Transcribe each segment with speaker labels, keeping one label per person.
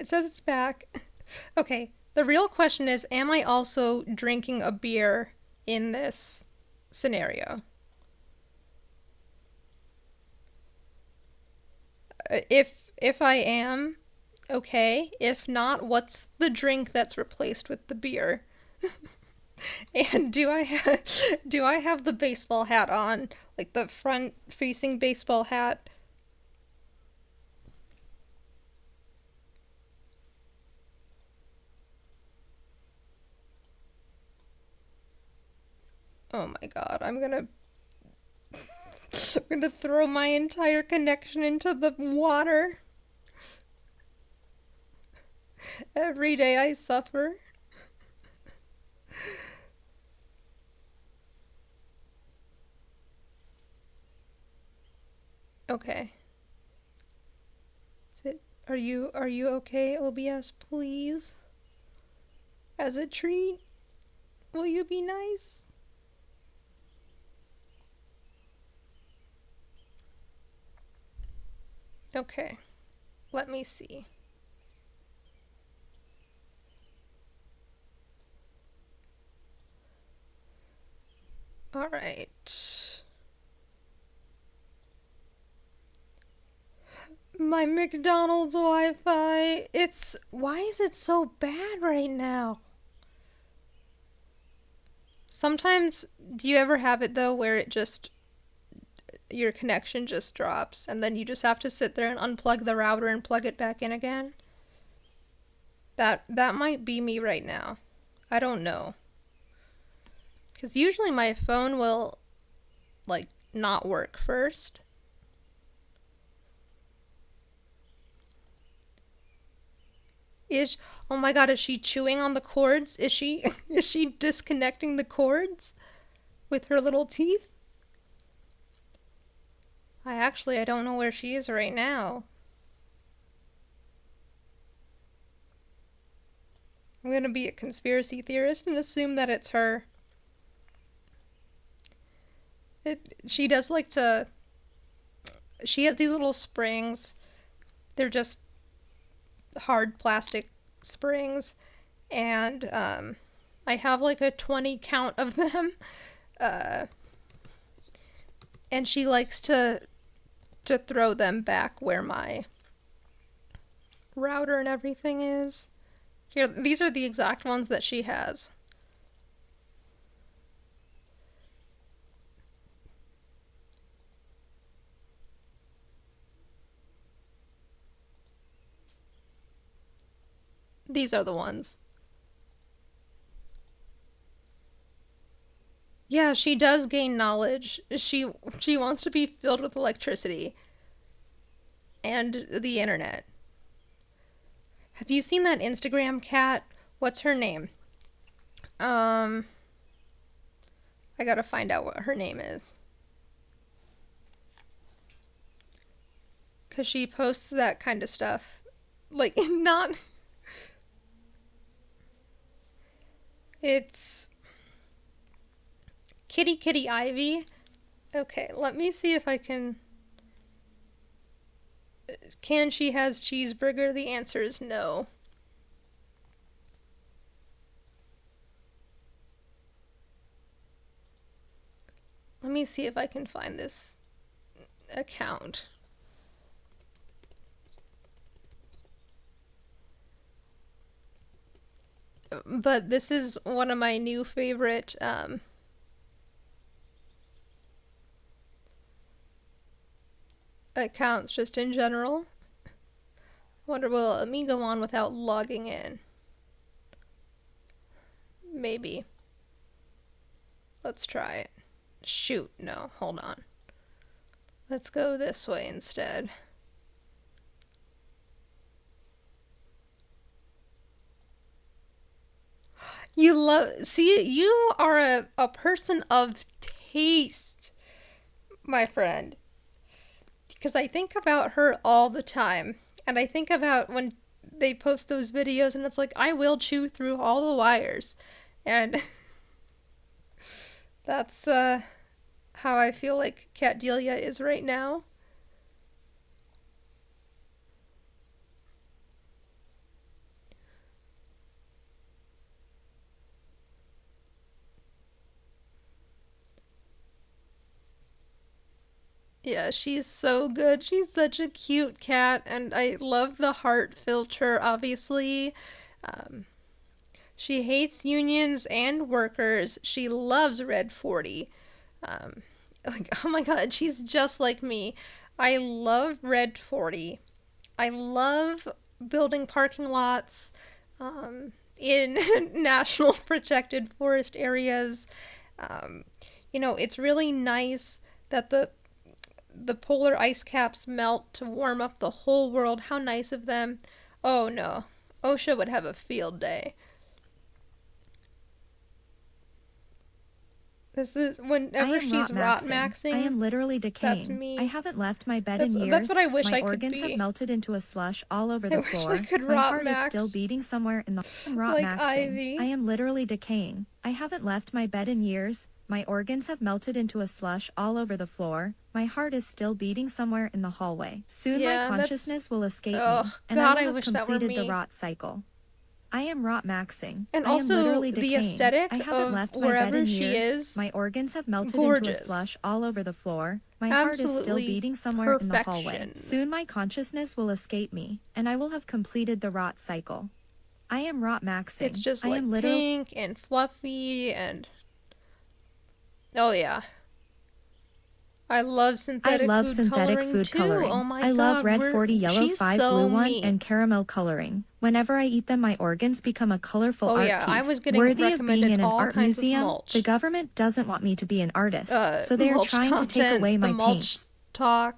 Speaker 1: It says it's back. Okay, the real question is, am I also drinking a beer in this scenario? If I am, okay. If not, what's the drink that's replaced with the beer? And do I have the baseball hat on, like the front facing baseball hat? Oh my god, I'm gonna throw my entire connection into the water. Every day I suffer. Okay. Is it are you okay, OBS, please? As a treat, will you be nice? Okay. Let me see. All right. My McDonald's Wi-Fi. It's why is it so bad right now? Sometimes do you ever have it though where it just your connection just drops and then you just have to sit there and unplug the router and plug it back in again? That might be me right now. I don't know. Cuz usually my phone will like not work first. Is oh my god, is she chewing on the cords? Is she is she disconnecting the cords with her little teeth? I don't know where she is right now. I'm gonna be a conspiracy theorist and assume that it's her. She does like to. She has these little springs. They're just hard plastic springs, and I have like a 20 count of them. Uh, and she likes to throw them back where my router and everything is. Here, these are the exact ones that she has. These are the ones. Yeah, she does gain knowledge. She wants to be filled with electricity and the internet. Have you seen that Instagram cat? What's her name? Um, I gotta find out what her name is. Cause she posts that kind of stuff. Like not. It's Kitty Kitty Ivy. Okay, let me see if I can. Can she has cheeseburger? The answer is no. Let me see if I can find this account. But this is one of my new favorite accounts just in general. Wonder will let me go on without logging in. Maybe. Let's try it. Shoot, no, hold on. Let's go this way instead. You love. See, you are a person of taste, my friend. Because I think about her all the time. And I think about when they post those videos and it's like, I will chew through all the wires. And that's how I feel like Cat Delia is right now. Yeah, she's so good. She's such a cute cat, and I love the heart filter, obviously. Um, she hates unions and workers. She loves Red 40. Um, like, oh my god, she's just like me. I love Red 40. I love building parking lots in national protected forest areas. Um, it's really nice that the polar ice caps melt to warm up the whole world. How nice of them. Oh no. OSHA would have a field day. This is
Speaker 2: I
Speaker 1: whenever
Speaker 2: am
Speaker 1: she's
Speaker 2: rot
Speaker 1: rot
Speaker 2: maxing. I
Speaker 1: maxing,
Speaker 2: am literally
Speaker 1: that's
Speaker 2: decaying. I
Speaker 1: me.
Speaker 2: haven't left my bed in
Speaker 1: That's what
Speaker 2: years.
Speaker 1: I wish
Speaker 2: My
Speaker 1: I could
Speaker 2: organs have
Speaker 1: be.
Speaker 2: melted into a slush all over
Speaker 1: I
Speaker 2: the
Speaker 1: wish I
Speaker 2: floor.
Speaker 1: could
Speaker 2: My
Speaker 1: rot
Speaker 2: heart is still
Speaker 1: max
Speaker 2: beating somewhere in the I am rot
Speaker 1: like
Speaker 2: maxing. I
Speaker 1: Ivy.
Speaker 2: am literally decaying. I haven't left my bed in years. My organs have melted into a slush all over the floor. My heart is still beating somewhere in the hallway. Soon my
Speaker 1: Yeah, that's.
Speaker 2: consciousness will escape me,
Speaker 1: Oh
Speaker 2: and I
Speaker 1: God,
Speaker 2: will
Speaker 1: I
Speaker 2: have
Speaker 1: wish that were
Speaker 2: completed the
Speaker 1: me.
Speaker 2: rot cycle. I am rot maxing.
Speaker 1: And
Speaker 2: I am
Speaker 1: also
Speaker 2: literally
Speaker 1: the
Speaker 2: decaying. I
Speaker 1: aesthetic
Speaker 2: haven't
Speaker 1: of
Speaker 2: left my bed
Speaker 1: wherever
Speaker 2: in
Speaker 1: she
Speaker 2: years.
Speaker 1: is,
Speaker 2: My organs have melted into a
Speaker 1: gorgeous.
Speaker 2: slush all over the floor. My heart is still
Speaker 1: Absolutely
Speaker 2: beating somewhere in the hallway.
Speaker 1: perfection.
Speaker 2: Soon my consciousness will escape me, and I will have completed the rot cycle. I am rot
Speaker 1: It's
Speaker 2: maxing.
Speaker 1: just
Speaker 2: I am
Speaker 1: like
Speaker 2: literally.
Speaker 1: pink and fluffy and. Oh yeah. I love
Speaker 2: I
Speaker 1: synthetic
Speaker 2: love
Speaker 1: food
Speaker 2: synthetic
Speaker 1: coloring
Speaker 2: food
Speaker 1: too. Oh
Speaker 2: coloring.
Speaker 1: my
Speaker 2: I love
Speaker 1: god,
Speaker 2: red 40, yellow
Speaker 1: she's
Speaker 2: 5, blue
Speaker 1: so
Speaker 2: 1,
Speaker 1: me.
Speaker 2: and caramel coloring. Whenever I eat them, my organs become a colorful
Speaker 1: Oh
Speaker 2: art
Speaker 1: yeah, I
Speaker 2: piece.
Speaker 1: was getting
Speaker 2: Worthy of being
Speaker 1: recommended
Speaker 2: in an
Speaker 1: all
Speaker 2: art
Speaker 1: kinds of
Speaker 2: museum, the
Speaker 1: mulch.
Speaker 2: government doesn't want me to be an artist, so they are
Speaker 1: Mulch
Speaker 2: trying to take
Speaker 1: content,
Speaker 2: away
Speaker 1: the
Speaker 2: my paints.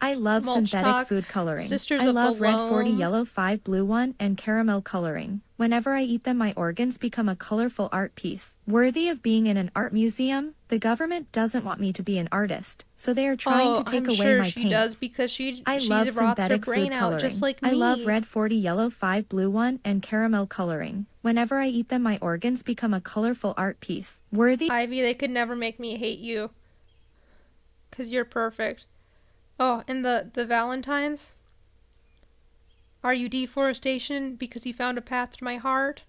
Speaker 2: I love
Speaker 1: mulch
Speaker 2: synthetic
Speaker 1: talk,
Speaker 2: food coloring.
Speaker 1: sisters
Speaker 2: I
Speaker 1: of the
Speaker 2: love red 40,
Speaker 1: loam.
Speaker 2: yellow 5, blue 1, and caramel coloring. Whenever I eat them, my organs become a colorful art piece. Worthy of being in an art museum, the government doesn't want me to be an artist, so they are trying
Speaker 1: Oh,
Speaker 2: to take
Speaker 1: I'm
Speaker 2: away
Speaker 1: sure
Speaker 2: my
Speaker 1: she does
Speaker 2: paints.
Speaker 1: because
Speaker 2: I
Speaker 1: she
Speaker 2: love
Speaker 1: rots her
Speaker 2: synthetic food
Speaker 1: brain out just
Speaker 2: coloring.
Speaker 1: like
Speaker 2: I love
Speaker 1: me.
Speaker 2: red 40, yellow 5, blue 1, and caramel coloring. Whenever I eat them, my organs become a colorful art piece. Worthy.
Speaker 1: Ivy, they could never make me hate you because you're perfect. Oh, and the Valentines? Are you deforestation because you found a path to my heart?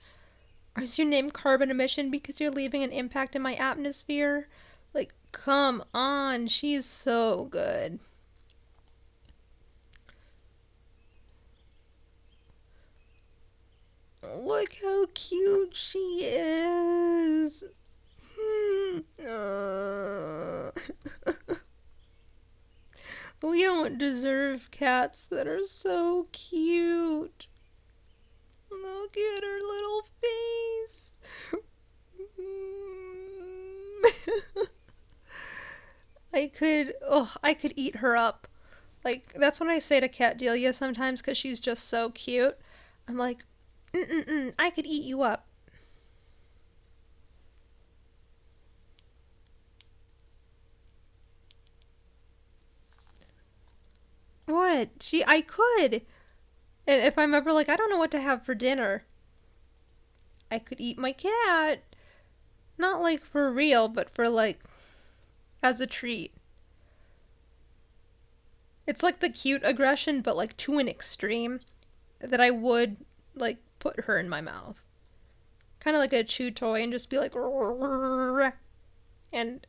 Speaker 1: Is your name carbon emission because you're leaving an impact in my atmosphere? Like, come on, she's so good. Look how cute she is. We don't deserve cats that are so cute. Look at her little face. I could eat her up. Like, that's what I say to Cat Delia sometimes because she's just so cute. I'm like, I could eat you up. What? I could. And if I'm ever like, I don't know what to have for dinner, I could eat my cat. Not like for real, but for like, as a treat. It's like the cute aggression, but like to an extreme that I would like put her in my mouth. Kind of like a chew toy and just be like, and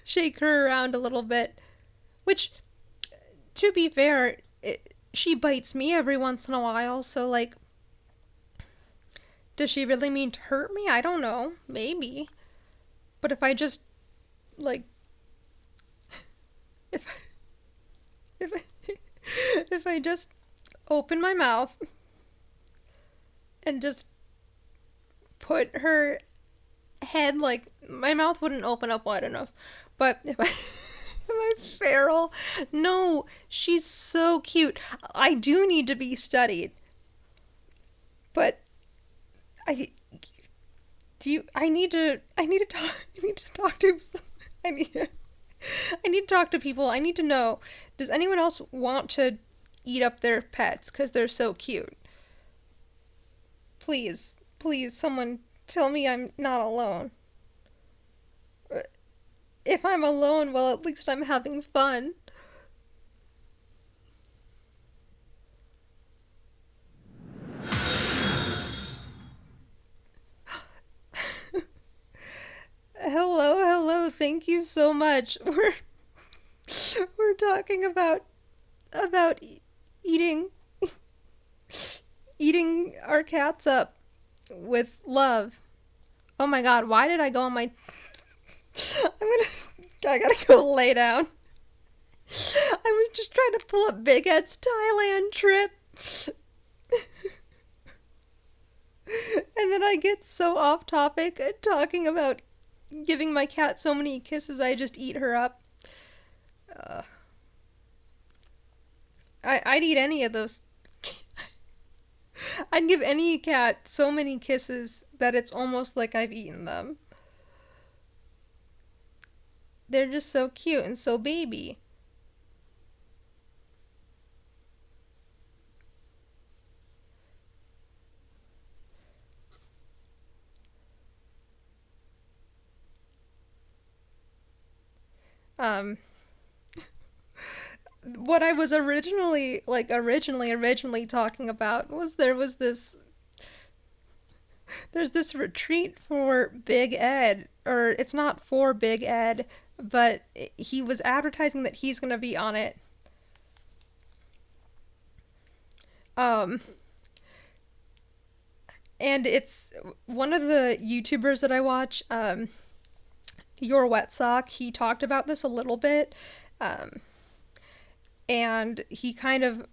Speaker 1: shake her around a little bit. Which, to be fair, she bites me every once in a while, so like, does she really mean to hurt me? I don't know. Maybe. But if I just, like, if, if, if I just open my mouth and just put her head, like, my mouth wouldn't open up wide enough. But if I, am I feral? No, she's so cute. I do need to be studied. But I I need to talk to I need I need to talk to people. I need to know, does anyone else want to eat up their pets cuz they're so cute? Please, please someone tell me I'm not alone. If I'm alone, well at least I'm having fun. Hello, hello. Thank you so much. were talking about eating eating our cats up with love. Oh my god, why did I go on my I gotta go lay down. I was just trying to pull up Big Ed's Thailand trip. And then I get so off topic talking about giving my cat so many kisses I just eat her up. Uh, I'd eat any of those. I'd give any cat so many kisses that it's almost like I've eaten them. They're just so cute and so baby. Um, what I was originally talking about was there's this retreat for Big Ed, or it's not for Big Ed, but he was advertising that he's gonna be on it. Um, and it's one of the YouTubers that I watch, Your Wet Sock. He talked about this a little bit, um, and he kind of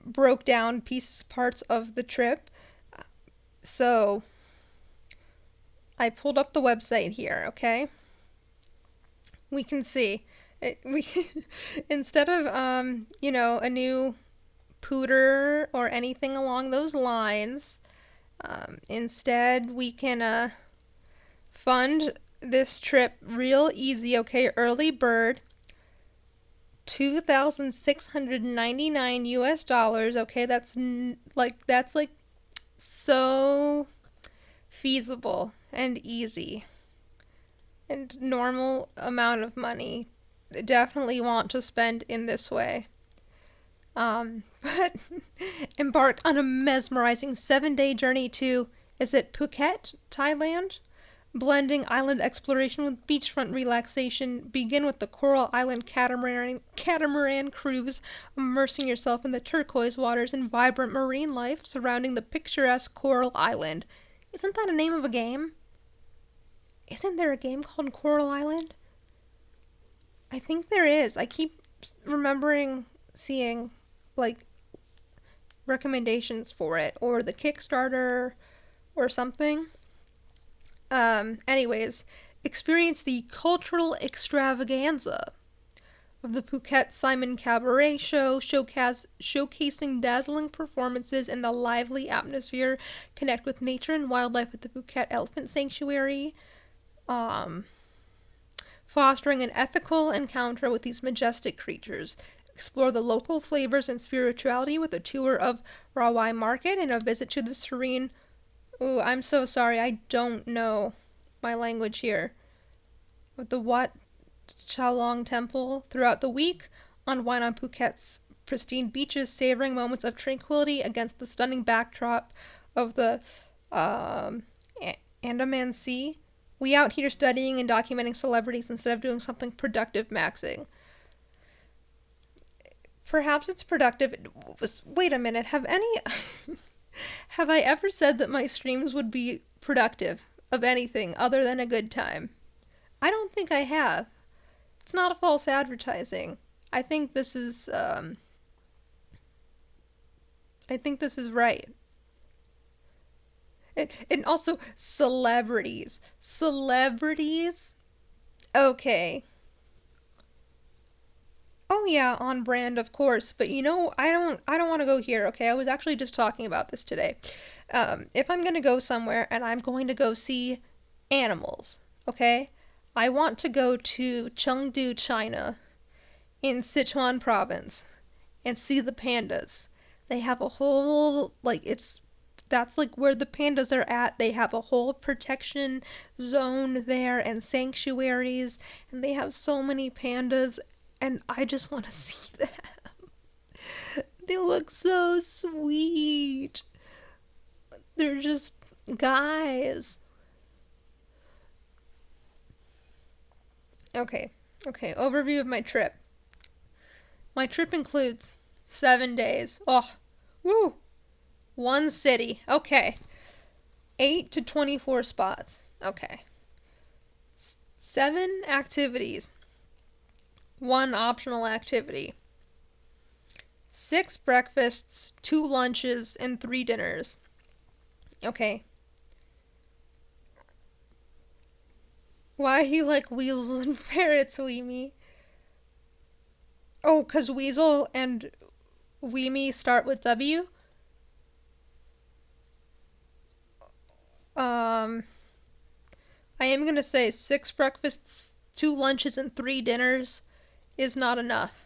Speaker 1: broke down parts of the trip. So I pulled up the website here, okay? We can see we instead of a new pooter or anything along those lines, instead we can fund this trip real easy, okay? Early bird, $2,699 US, okay? That's like so feasible and easy and normal amount of money. Definitely want to spend in this way. But embark on a mesmerizing 7-day journey to, is it Phuket, Thailand? Blending island exploration with beachfront relaxation. Begin with the Coral Island catamaran cruise, immersing yourself in the turquoise waters and vibrant marine life surrounding the picturesque Coral Island. Isn't that a name of a game? Isn't there a game called Coral Island? I think there is. I keep remembering seeing like recommendations for it or the Kickstarter or something. Anyways, experience the cultural extravaganza of the Phuket Simon Cabaret Show, showcasing dazzling performances in the lively atmosphere. Connect with nature and wildlife at the Phuket Elephant Sanctuary. Fostering an ethical encounter with these majestic creatures. Explore the local flavors and spirituality with a tour of Rawai Market and a visit to the serene... Ooh, I'm so sorry, I don't know my language here. With the Wat Chalong Temple throughout the week, unwind on Phuket's pristine beaches, savoring moments of tranquility against the stunning backdrop of the Andaman Sea. We out here studying and documenting celebrities instead of doing something productive, maxing. Perhaps it's productive. Wait a minute, have I ever said that my streams would be productive of anything other than a good time? I don't think I have. It's not a false advertising. I think this is right. And also celebrities. Celebrities? Okay. Oh yeah, on brand, of course. But I don't want to go here, okay? I was actually just talking about this today. If I'm going to go somewhere and I'm going to go see animals, okay? I want to go to Chengdu, China, in Sichuan province, and see the pandas. They have a whole, that's like where the pandas are at. They have a whole protection zone there and sanctuaries, and they have so many pandas, and I just want to see them. They look so sweet. They're just guys. Okay, overview of my trip. My trip includes 7 days. Oh, woo! One city. Okay. 8 to 24 spots. Okay. 7 activities. One optional activity. 6 breakfasts, 2 lunches, and 3 dinners. Okay. Why do you like weasels and ferrets, Weemy? Oh, 'cause weasel and Weemy start with W? Um, I am gonna say 6 breakfasts, 2 lunches, and 3 dinners is not enough.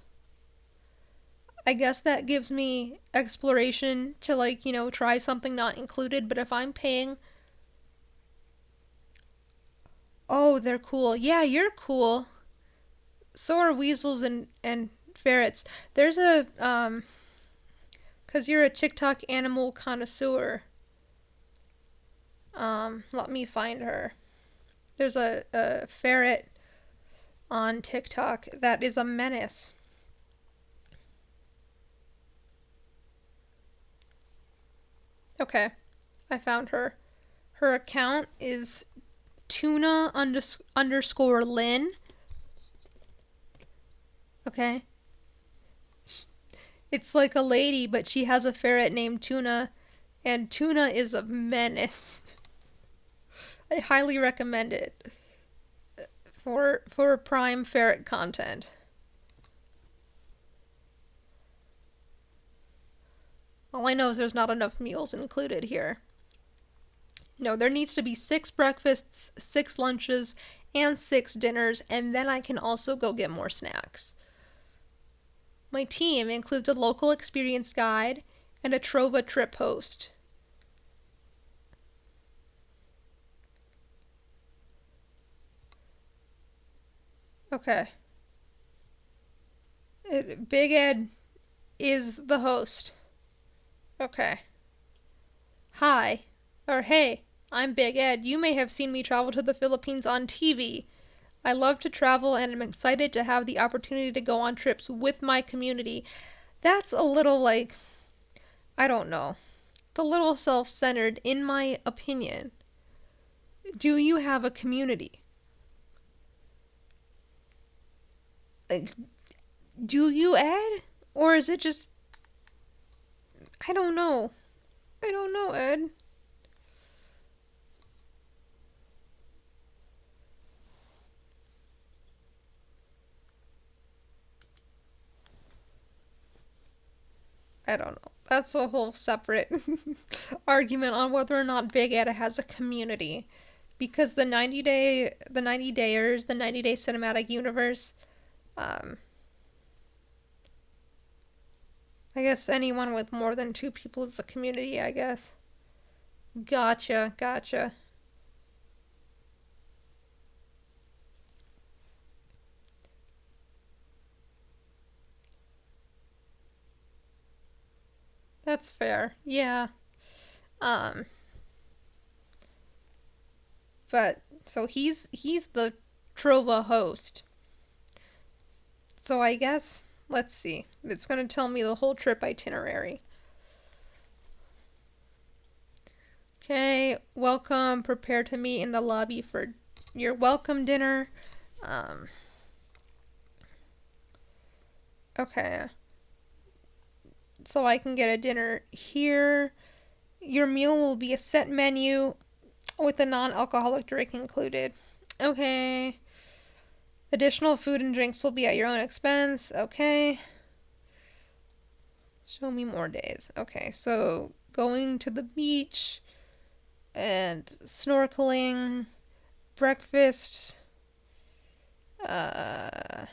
Speaker 1: I guess that gives me exploration to, like, try something not included, but if I'm paying. Oh, they're cool. Yeah, you're cool. So are weasels and ferrets. There's cause you're a TikTok animal connoisseur. Let me find her. There's a ferret on TikTok that is a menace. Okay, I found her. Her account is tuna underscore Lynn. Okay. It's like a lady, but she has a ferret named Tuna, and Tuna is a menace. I highly recommend it for prime ferret content. All I know is there's not enough meals included here. No, there needs to be 6 breakfasts, 6 lunches, and 6 dinners, and then I can also go get more snacks. My team includes a local experienced guide and a Trova trip host. Okay. Big Ed is the host. Okay. Hi. Or hey, I'm Big Ed. You may have seen me travel to the Philippines on TV. I love to travel and am excited to have the opportunity to go on trips with my community. That's a little like, I don't know. It's a little self centered, in my opinion. Do you have a community? Like, do you, Ed? Or is it just. I don't know. I don't know, Ed. I don't know. That's a whole separate argument on whether or not Big Ed has a community. Because the 90 dayers, the 90-day cinematic universe, um, I guess anyone with more than 2 people is a community, I guess. Gotcha, gotcha. That's fair. Yeah. Um, but so he's the Trova host. So I guess let's see. It's going to tell me the whole trip itinerary. Okay, welcome. Prepare to meet in the lobby for your welcome dinner. Um, okay. So I can get a dinner here. Your meal will be a set menu with a non-alcoholic drink included. Okay. Additional food and drinks will be at your own expense. Okay. Show me more days. Okay, so going to the beach and snorkeling, breakfast, uh,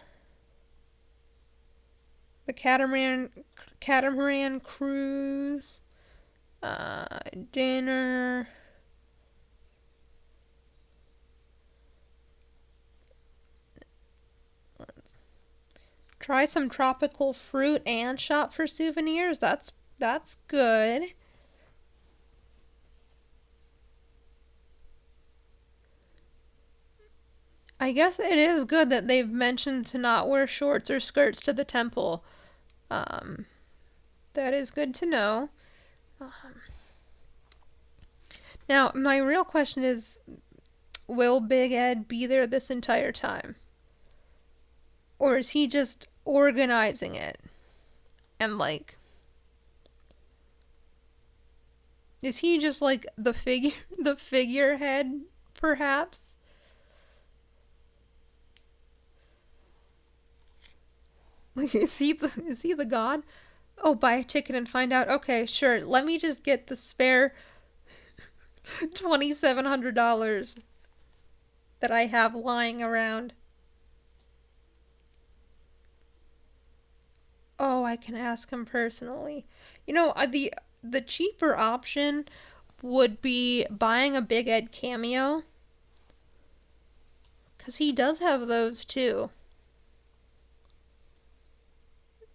Speaker 1: the catamaran cruise, dinner. Try some tropical fruit and shop for souvenirs. That's good. I guess it is good that they've mentioned to not wear shorts or skirts to the temple. Um, that is good to know. Um, Now, my real question is, will Big Ed be there this entire time? Or is he just organizing it? And like, is he just like the figure the figurehead perhaps? Like, is he the god? Oh, buy a ticket and find out. Okay, sure. Let me just get the spare $2,700 that I have lying around. Oh, I can ask him personally. The cheaper option would be buying a Big Ed cameo, cuz he does have those too.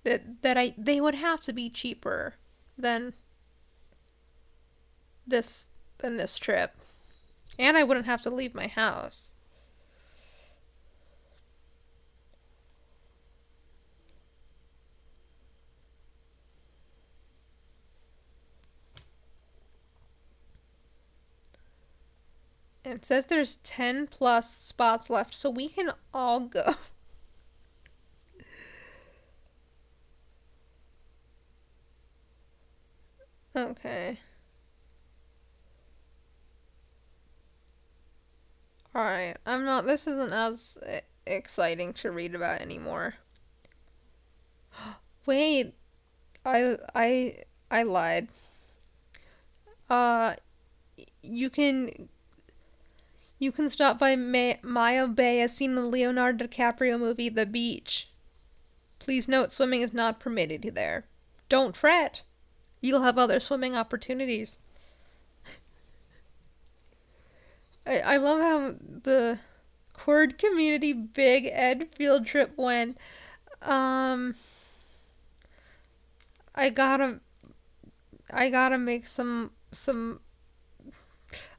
Speaker 1: They would have to be cheaper than this than this trip. And I wouldn't have to leave my house. And it says there's 10 plus spots left, so we can all go. Okay. Alright. This isn't as exciting to read about anymore. Wait. I lied. Uh, you can you can stop by Maya Bay as seen in the Leonardo DiCaprio movie The Beach. Please note swimming is not permitted there. Don't fret. You'll have other swimming opportunities. I love how the Cord Community Big Ed field trip went. Um, I gotta, I gotta make some.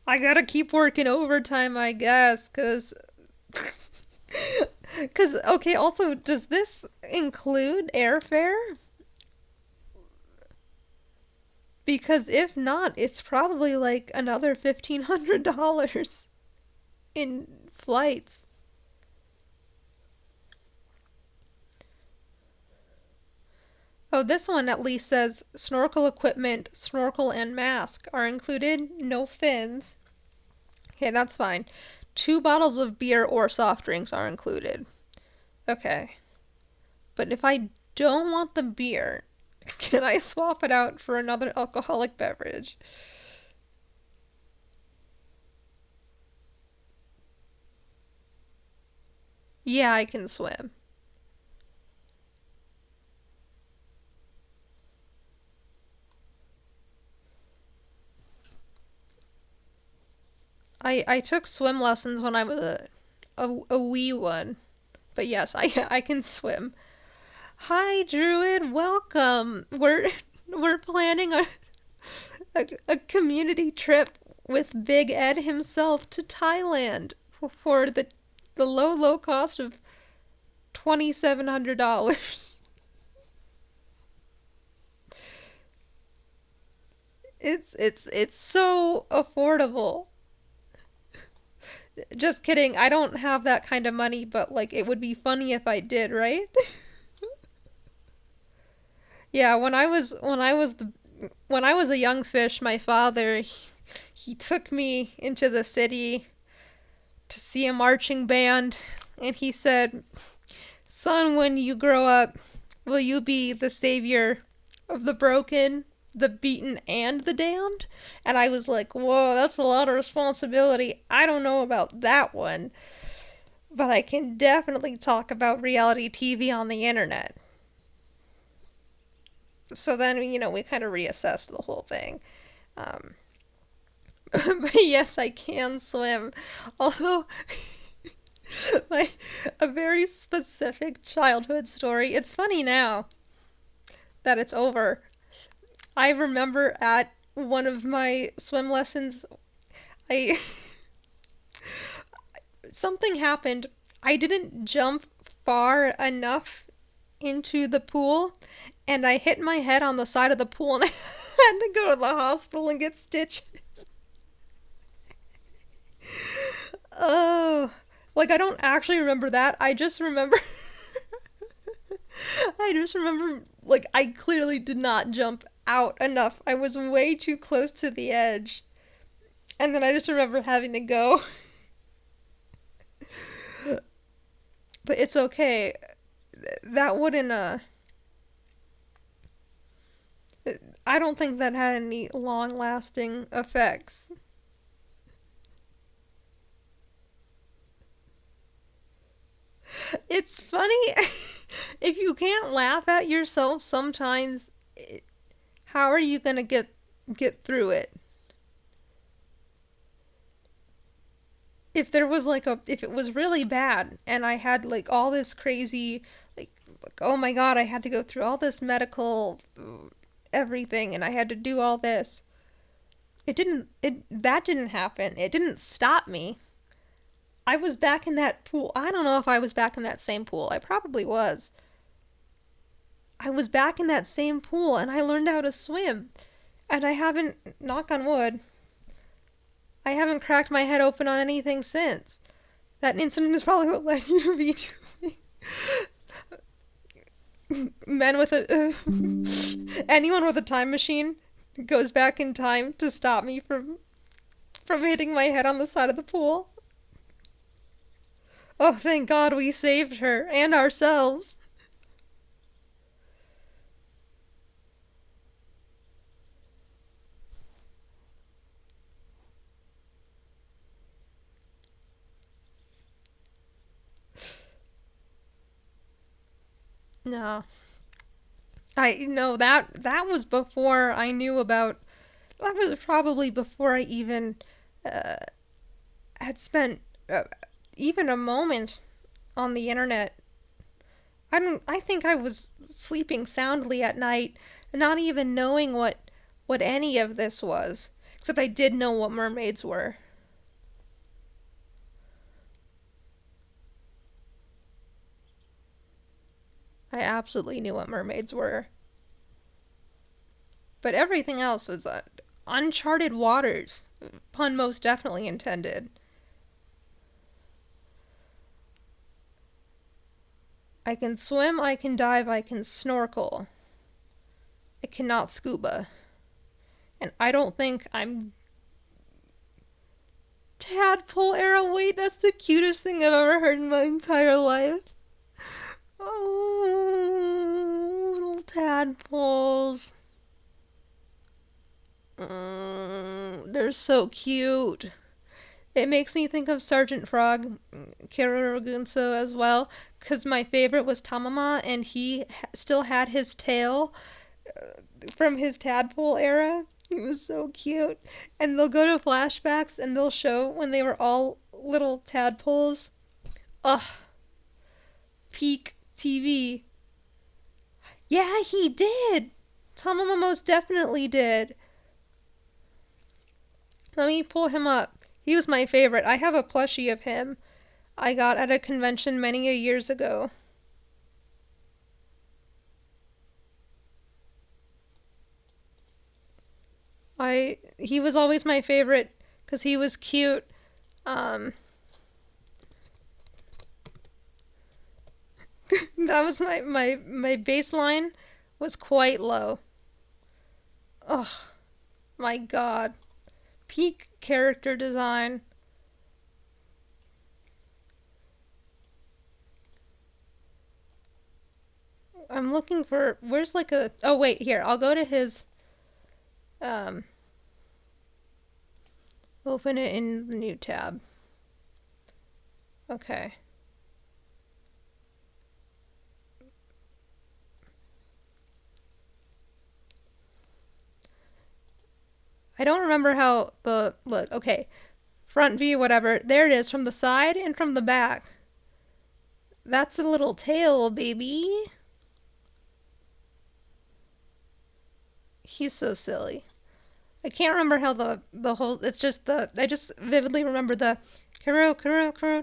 Speaker 1: I gotta keep working overtime, I guess, cause okay. Also, does this include airfare? Because if not, it's probably like another $1,500 in flights. Oh, this one at least says snorkel equipment, snorkel and mask are included, no fins. Okay, that's fine. 2 bottles of beer or soft drinks are included. Okay. But if I don't want the beer, can I swap it out for another alcoholic beverage? Yeah, I can swim. I took swim lessons when I was a wee one. But yes, I can swim. Hi, Druid. Welcome. We're planning a community trip with Big Ed himself to Thailand for the low cost of $2,700. It's so affordable. Just kidding. I don't have that kind of money, but like it would be funny if I did, right? Yeah, when I was a young fish, my father he took me into the city to see a marching band, and he said, "Son, when you grow up, will you be the savior of the broken, the beaten, and the damned?" And I was like, "Whoa, that's a lot of responsibility. I don't know about that one, but I can definitely talk about reality TV on the internet." So then, we kind of reassessed the whole thing. Um, but yes, I can swim. Although, my a very specific childhood story. It's funny now that it's over. I remember at one of my swim lessons, I something happened. I didn't jump far enough into the pool, and I hit my head on the side of the pool and I had to go to the hospital and get stitches. Oh, like I don't actually remember that. I just remember I just remember like I clearly did not jump out enough. I was way too close to the edge. And then I just remember having to go. But it's okay. That wouldn't I don't think that had any long-lasting effects. It's funny if you can't laugh at yourself sometimes, how are you going to get through it? If there was like a if it was really bad and I had like all this crazy like oh my god, I had to go through all this medical everything and I had to do all this. It that didn't happen. It didn't stop me. I was back in that pool. I don't know if I was back in that same pool. I probably was. I was back in that same pool and I learned how to swim. And I haven't, knock on wood, I haven't cracked my head open on anything since. That incident is probably what led you to be doing. Men with a. Anyone with a time machine goes back in time to stop me from hitting my head on the side of the pool. Oh, thank God we saved her and ourselves. No. I no that was before I knew about that was probably before I even uh, had spent even a moment on the internet. I think I was sleeping soundly at night, not even knowing what any of this was. Except I did know what mermaids were. I absolutely knew what mermaids were. But everything else was uncharted waters. Pun most definitely intended. I can swim, I can dive, I can snorkel. I cannot scuba. And I don't think I'm tadpole era. Wait, that's the cutest thing I've ever heard in my entire life. Oh, little tadpoles. They're so cute. It makes me think of Sergeant Frog, Kiragunso as well, because my favorite was Tamama, and he still had his tail from his tadpole era. He was so cute. And they'll go to flashbacks and they'll show when they were all little tadpoles. Ugh, peak TV. Yeah, he did. Tamama most definitely did. Let me pull him up. He was my favorite. I have a plushie of him I got at a convention many a years ago. He was always my favorite because he was cute. Um, that was my baseline was quite low. Oh my god. Peak character design. I'm looking for where's like a oh wait, here. I'll go to his um open it in the new tab. Okay. I don't remember how the look. Okay. Front view, whatever. There it is from the side and from the back. That's the little tail, baby. He's so silly. I can't remember how the whole. It's just the. I just vividly remember the. Karo, karo, karo,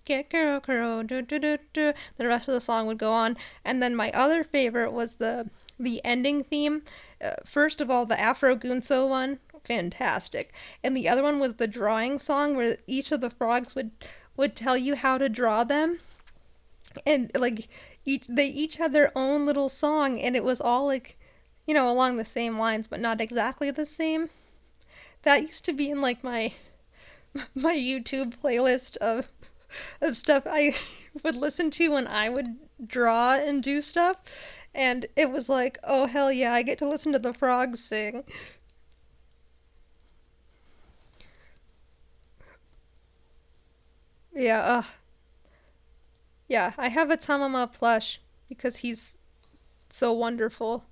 Speaker 1: Get girl, girl, do, do, do, do. The rest of the song would go on. And then my other favorite was the ending theme. First of all, the Afro Gunso one, fantastic. And the other one was the drawing song where each of the frogs would tell you how to draw them. And like they each had their own little song, and it was all like, along the same lines but not exactly the same. That used to be in like my YouTube playlist of stuff I would listen to when I would draw and do stuff. And it was like, oh hell yeah, I get to listen to the frogs sing. Yeah, yeah, I have a Tamama plush because he's so wonderful.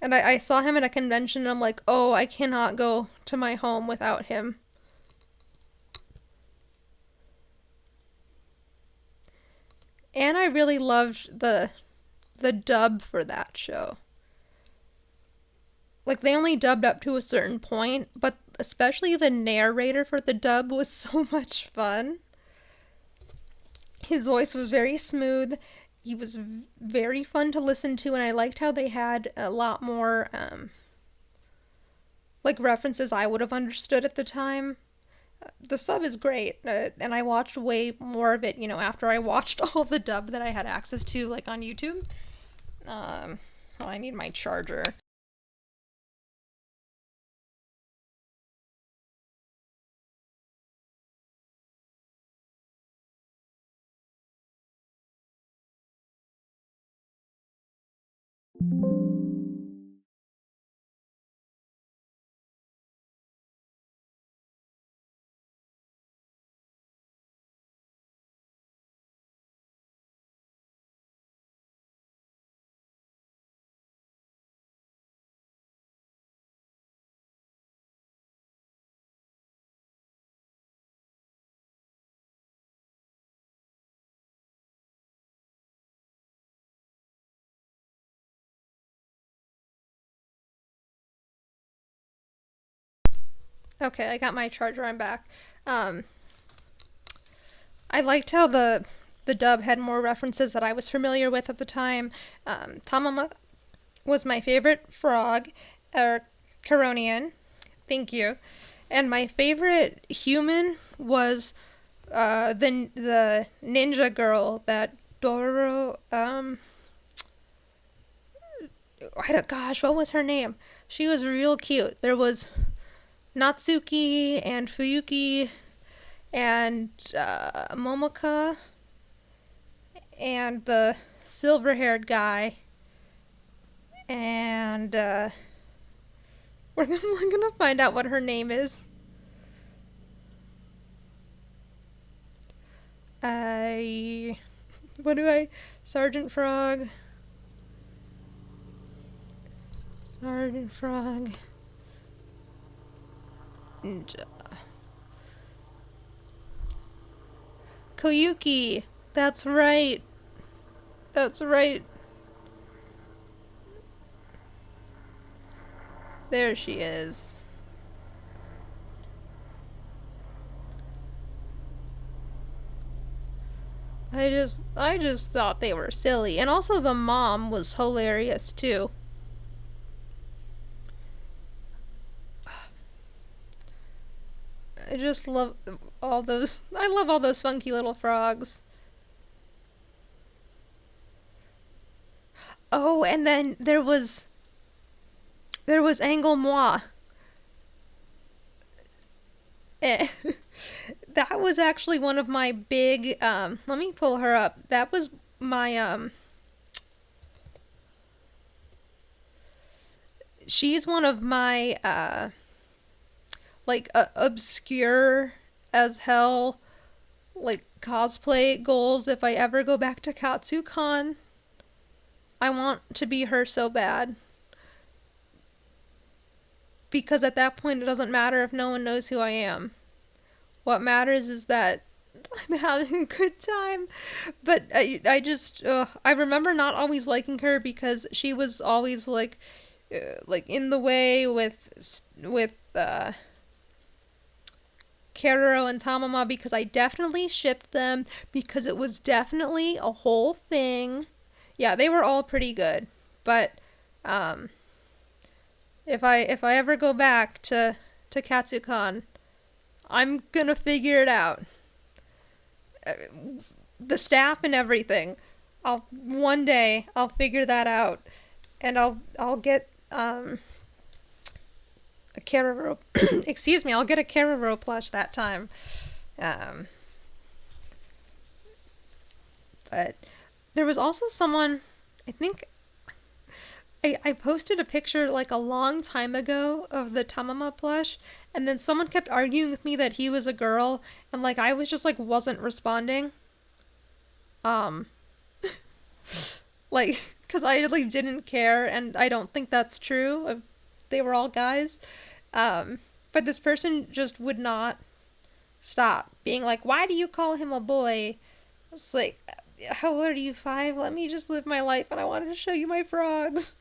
Speaker 1: And I saw him at a convention and I'm like, oh, I cannot go to my home without him. And I really loved the dub for that show. Like they only dubbed up to a certain point, but especially the narrator for the dub was so much fun. His voice was very smooth. He was very fun to listen to, and I liked how they had a lot more like references I would have understood at the time. The sub is great, and I watched way more of it, after I watched all the dub that I had access to, like on YouTube. Well, I need my charger. Okay, I got my charger. I'm back. Um, I liked how the dub had more references that I was familiar with at the time. Tamama was my favorite frog, or Caronian. Thank you. And my favorite human was the ninja girl that Dororo. I don't. Gosh, what was her name? She was real cute. There was Natsuki and Fuyuki and Momoka and the silver-haired guy, and we're gonna find out what her name is. I what do I Sergeant Frog, Sergeant Frog, and, Koyuki. That's right. That's right. There she is. I just thought they were silly. And also the mom was hilarious too. I just love I love all those funky little frogs. Oh, and then there was Angle Moi. Eh, that was actually one of my big let me pull her up. That was my she's one of my like obscure as hell like cosplay goals. If I ever go back to Katsucon, I want to be her so bad, because at that point it doesn't matter if no one knows who I am. What matters is that I'm having a good time. But I remember not always liking her because she was always like in the way with Keroro and Tamama because I definitely shipped them because it was definitely a whole thing. Yeah, they were all pretty good. But um if I ever go back to Katsucon, I'm gonna figure it out. The staff and everything. I'll one day I'll figure that out, and I'll get a Keroro. Excuse me, I'll get a Keroro plush that time. Um, but there was also someone, I think I posted a picture like a long time ago of the Tamama plush, and then someone kept arguing with me that he was a girl, and like I was just like wasn't responding. Um, like, because I like didn't care, and I don't think that's true. They were all guys. Um, but this person just would not stop being like, "Why do you call him a boy?" It's like, "How old are you? 5? Let me just live my life, and I wanted to show you my frogs."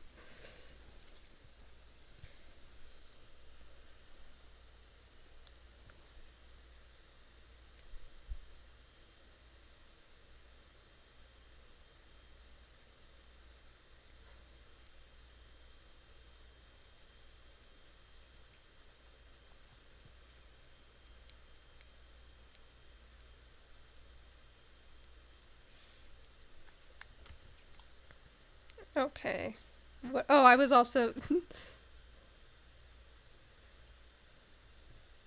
Speaker 1: Okay. What? Oh, I was also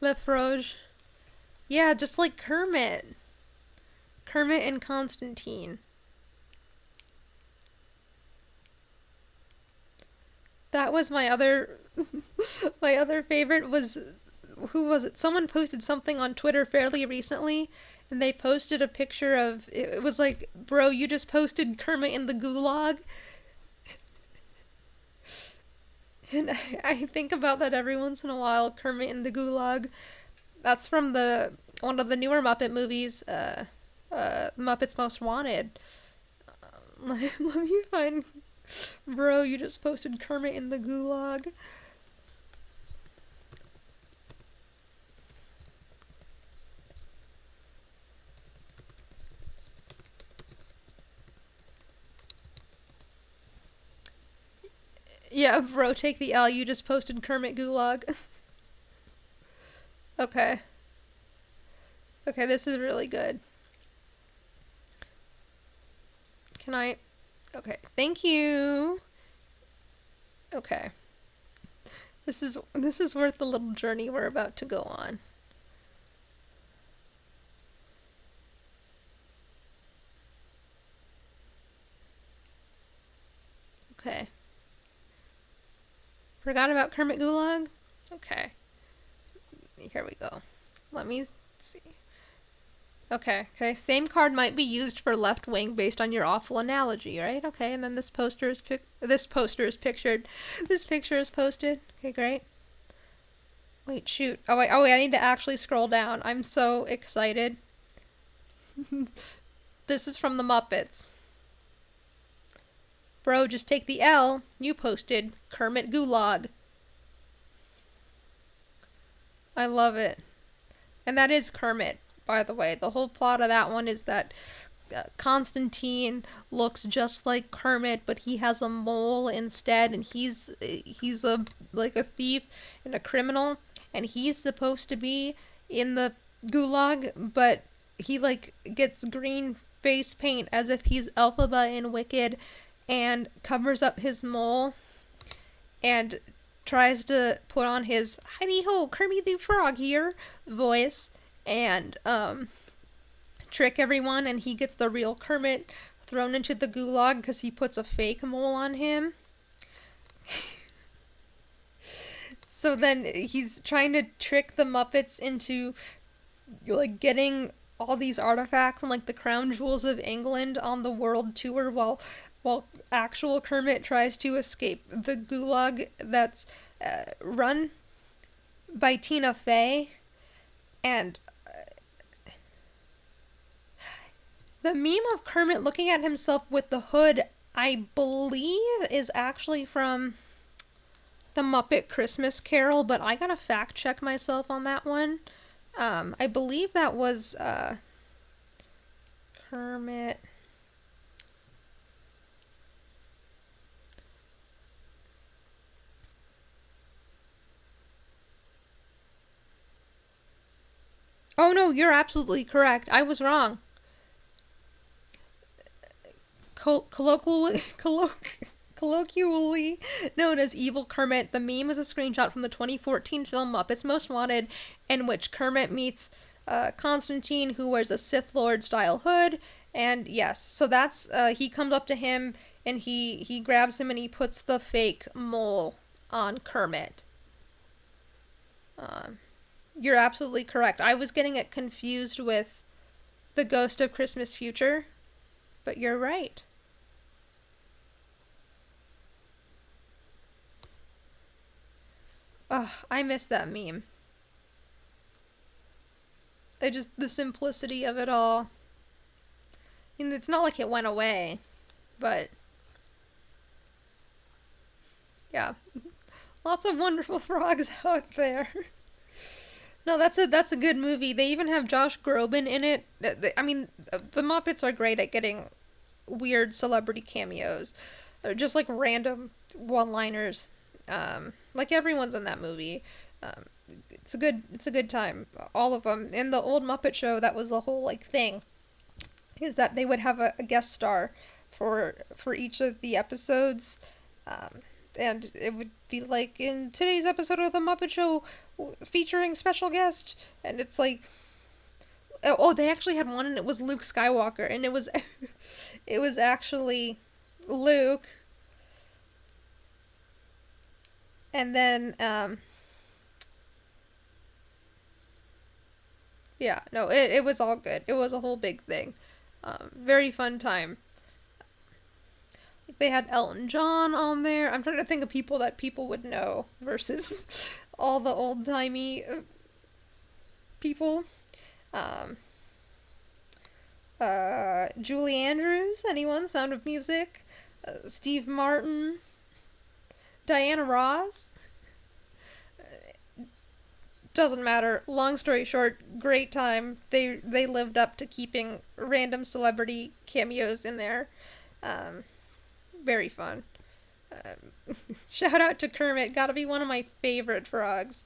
Speaker 1: Le Froge. Yeah, just like Kermit. Kermit and Constantine. That was my other my other favorite was who was it? Someone posted something on Twitter fairly recently and they posted a picture of it was like, "Bro, you just posted Kermit in the gulag." And I think about that every once in a while, Kermit in the gulag. That's from the one of the newer Muppet movies, Muppets Most Wanted. Let me find. Bro, you just posted Kermit in the gulag. Yeah, bro, take the L. You just posted Kermit gulag. Okay. Okay, this is really good. Can I? Okay, thank you. Okay. This is worth the little journey we're about to go on. Okay. Forgot about Kermit Gulag? Okay. Here we go. Let me see. Okay, okay. Same card might be used for left wing based on your awful analogy, right? Okay, and then this poster is pictured. This picture is posted. Okay, great. Wait, shoot. Oh wait, I need to actually scroll down. I'm so excited. This is from the Muppets. Bro, just take the L. You posted Kermit Gulag. I love it. And that is Kermit, by the way. The whole plot of that one is that Constantine looks just like Kermit, but he has a mole instead, and he's a like a thief and a criminal, and he's supposed to be in the gulag, but he like gets green face paint as if he's Elphaba in Wicked, and covers up his mole, and tries to put on his "Heidi ho, Kermit the Frog here" voice, and trick everyone, and he gets the real Kermit thrown into the gulag because he puts a fake mole on him. So then he's trying to trick the Muppets into like getting all these artifacts and like the crown jewels of England on the world tour while actual Kermit tries to escape the gulag that's run by Tina Fey. And the meme of Kermit looking at himself with the hood, I believe, is actually from the Muppet Christmas Carol, but I gotta fact check myself on that one. I believe that was Kermit. Oh no, you're absolutely correct. I was wrong. Colloquially known as Evil Kermit, the meme is a screenshot from the 2014 film Muppets Most Wanted, in which Kermit meets Constantine, who wears a Sith Lord style hood. And yes, so that's he comes up to him and he grabs him and he puts the fake mole on Kermit. Um, you're absolutely correct. I was getting it confused with the Ghost of Christmas Future, but you're right. Ugh, I miss that meme. I just the simplicity of it all. I mean, it's not like it went away, but yeah, lots of wonderful frogs out there. No, that's a good movie. They even have Josh Groban in it. I mean, the Muppets are great at getting weird celebrity cameos, just like random one-liners. Like everyone's in that movie. Um, it's a good time. All of them in the old Muppet Show. That was the whole like thing, is that they would have a guest star for each of the episodes. Um, and it would be like in today's episode of the Muppet Show featuring special guest, and it's like, oh, they actually had one, and it was Luke Skywalker, and it was it was actually Luke, and then yeah, no, it was all good. It was a whole big thing. Very fun time. Like they had Elton John on there. I'm trying to think of people that people would know versus all the old timey people. Um, Julie Andrews, anyone? Sound of Music. Steve Martin, Diana Ross. Doesn't matter. Long story short, great time. They lived up to keeping random celebrity cameos in there. Um, very fun. Shout out to Kermit. Gotta be one of my favorite frogs.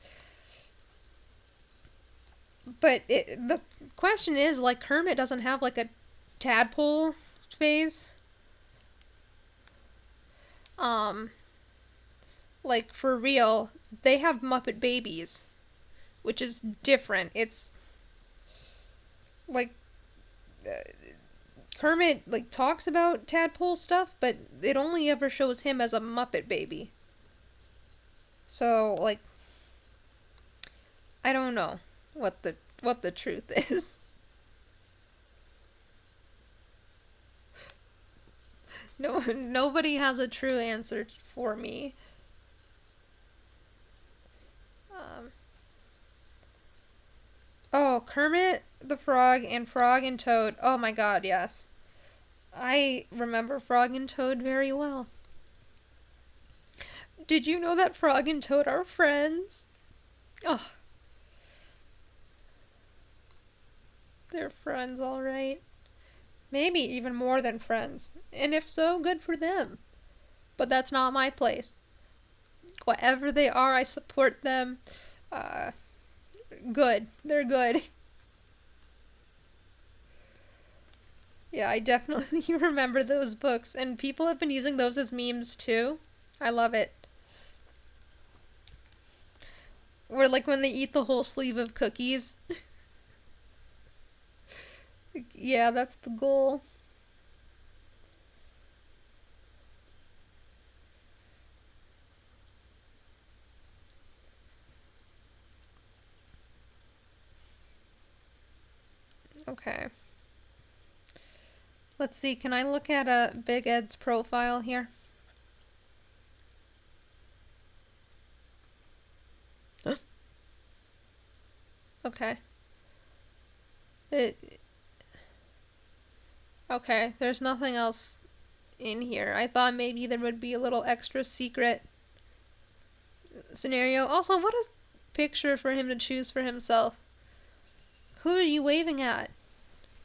Speaker 1: But the question is, like, Kermit doesn't have like a tadpole phase. Um, like for real, they have Muppet babies, which is different. It's like Kermit like talks about tadpole stuff, but it only ever shows him as a Muppet baby. So like I don't know what the truth is. No, nobody has a true answer for me. Um, oh, Kermit the Frog and Frog and Toad. Oh my God, yes. I remember Frog and Toad very well. Did you know that Frog and Toad are friends? Oh, they're friends, all right. Maybe even more than friends. And if so, good for them. But that's not my place. Whatever they are, I support them. Uh, good. They're good. Yeah, I definitely remember those books, and people have been using those as memes too. I love it. Or like when they eat the whole sleeve of cookies. Yeah, that's the goal. Okay. Let's see, can I look at Big Ed's profile here? Okay. It okay, there's nothing else in here. I thought maybe there would be a little extra secret scenario. Also, what a picture for him to choose for himself. Who are you waving at?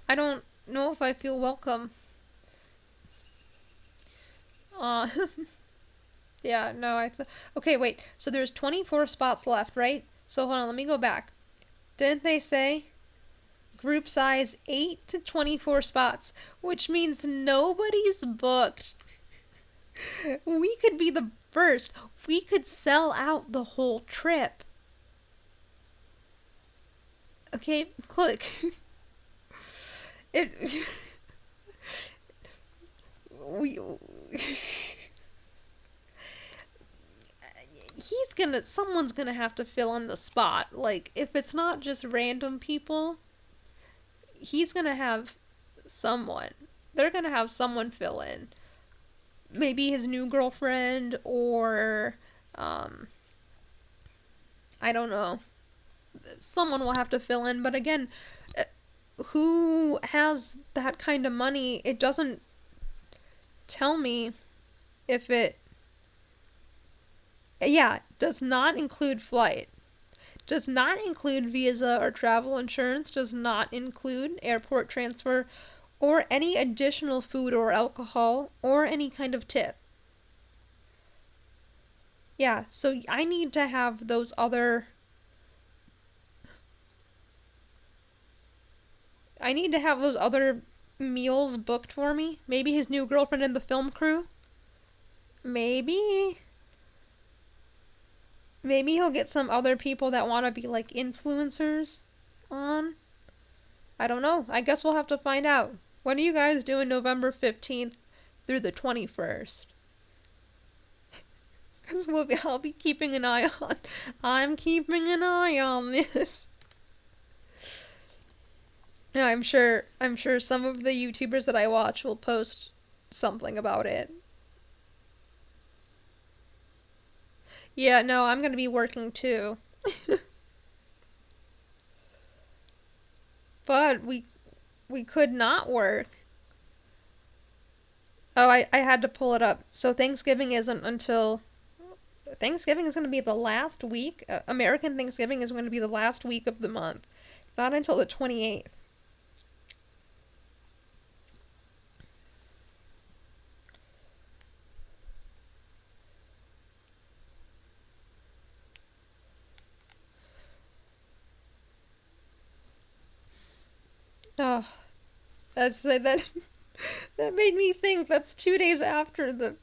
Speaker 1: I don't know if I feel welcome. Uh, yeah, no, okay, wait. So there's 24 spots left, right? So hold on, let me go back. Didn't they say group size 8 to 24 spots, which means nobody's booked? We could be the first. We could sell out the whole trip. Okay, click. It. We. Someone's gonna have to fill in the spot. Like, if it's not just random people, he's gonna have someone. They're gonna have someone fill in. Maybe his new girlfriend, or, I don't know. Someone will have to fill in, but again, who has that kind of money? It doesn't tell me if it. Yeah, does not include flight. Does not include visa or travel insurance. Does not include airport transfer or any additional food or alcohol or any kind of tip. Yeah, so I need to have those other. I need to have those other meals booked for me. Maybe his new girlfriend in the film crew. Maybe. Maybe he'll get some other people that want to be like influencers on. I don't know. I guess we'll have to find out. What are you guys doing November 15th through the 21st? Because I'll be keeping an eye on. I'm keeping an eye on this. No, I'm sure some of the YouTubers that I watch will post something about it. Yeah, no, I'm gonna be working too. But we could not work. Oh, I had to pull it up. So Thanksgiving isn't until. Thanksgiving is going to be the last week. American Thanksgiving is going to be the last week of the month. Not until the 28th. Oh, that that made me think that's 2 days after the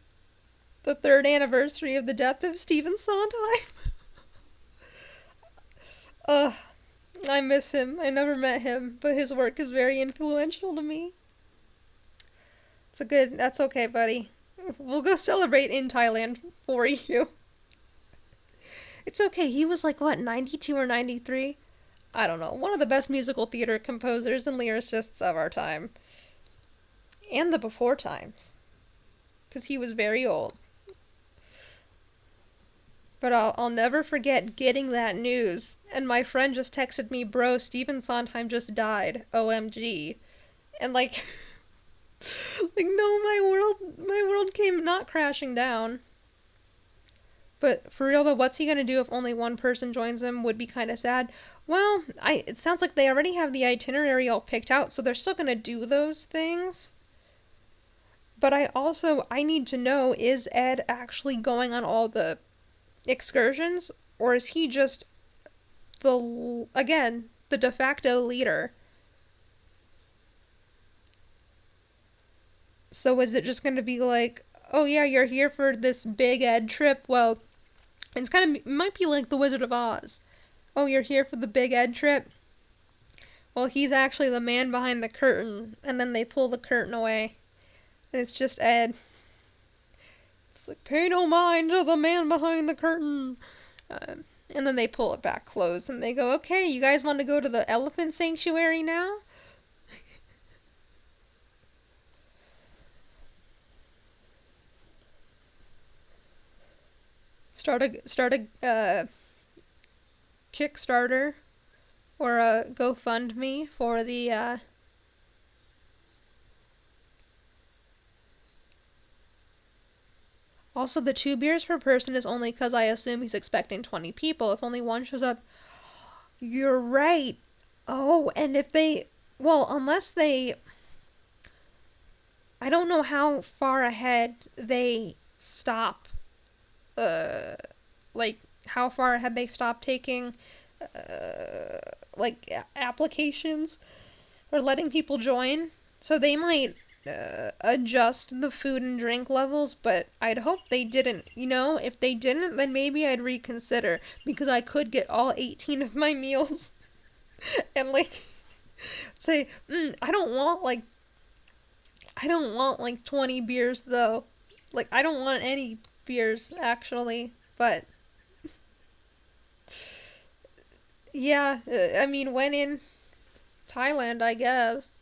Speaker 1: third anniversary of the death of Stephen Sondheim. Ugh, I miss him. I never met him, but his work is very influential to me. That's okay, buddy. We'll go celebrate in Thailand for you. It's okay. He was like, what, 92 or 93? I don't know. One of the best musical theater composers and lyricists of our time. And the before times. Because he was very old. But I'll never forget getting that news. And my friend just texted me, bro, Stephen Sondheim just died. OMG. And like, like no, my world came not crashing down. But for real though, what's he gonna do if only one person joins him? Would be kind of sad. Well, it sounds like they already have the itinerary all picked out, so they're still gonna do those things. But I need to know, is Ed actually going on all the excursions, or is he just the de facto leader? So is it just going to be like, oh yeah, you're here for this big Ed trip? Well, it might be like the Wizard of Oz. Oh, you're here for the big Ed trip? Well, he's actually the man behind the curtain, and then they pull the curtain away, and it's just Ed. It's like, pay no mind to the man behind the curtain. And then they pull it back closed, and they go, okay, you guys want to go to the elephant sanctuary now? Start a Kickstarter or a GoFundMe for the Also, the 2 beers per person is only because I assume he's expecting 20 people. If only one shows up, you're right. Oh, and if they, well, unless they, I don't know how far ahead they stop, uh, like, how far ahead they stop taking, like, applications or letting people join. So they might adjust the food and drink levels, but I'd hope they didn't. You know, if they didn't, then maybe I'd reconsider because I could get all 18 of my meals and like say, I don't want like 20 beers though. Like I don't want any beers actually, but yeah, I mean when in Thailand, I guess.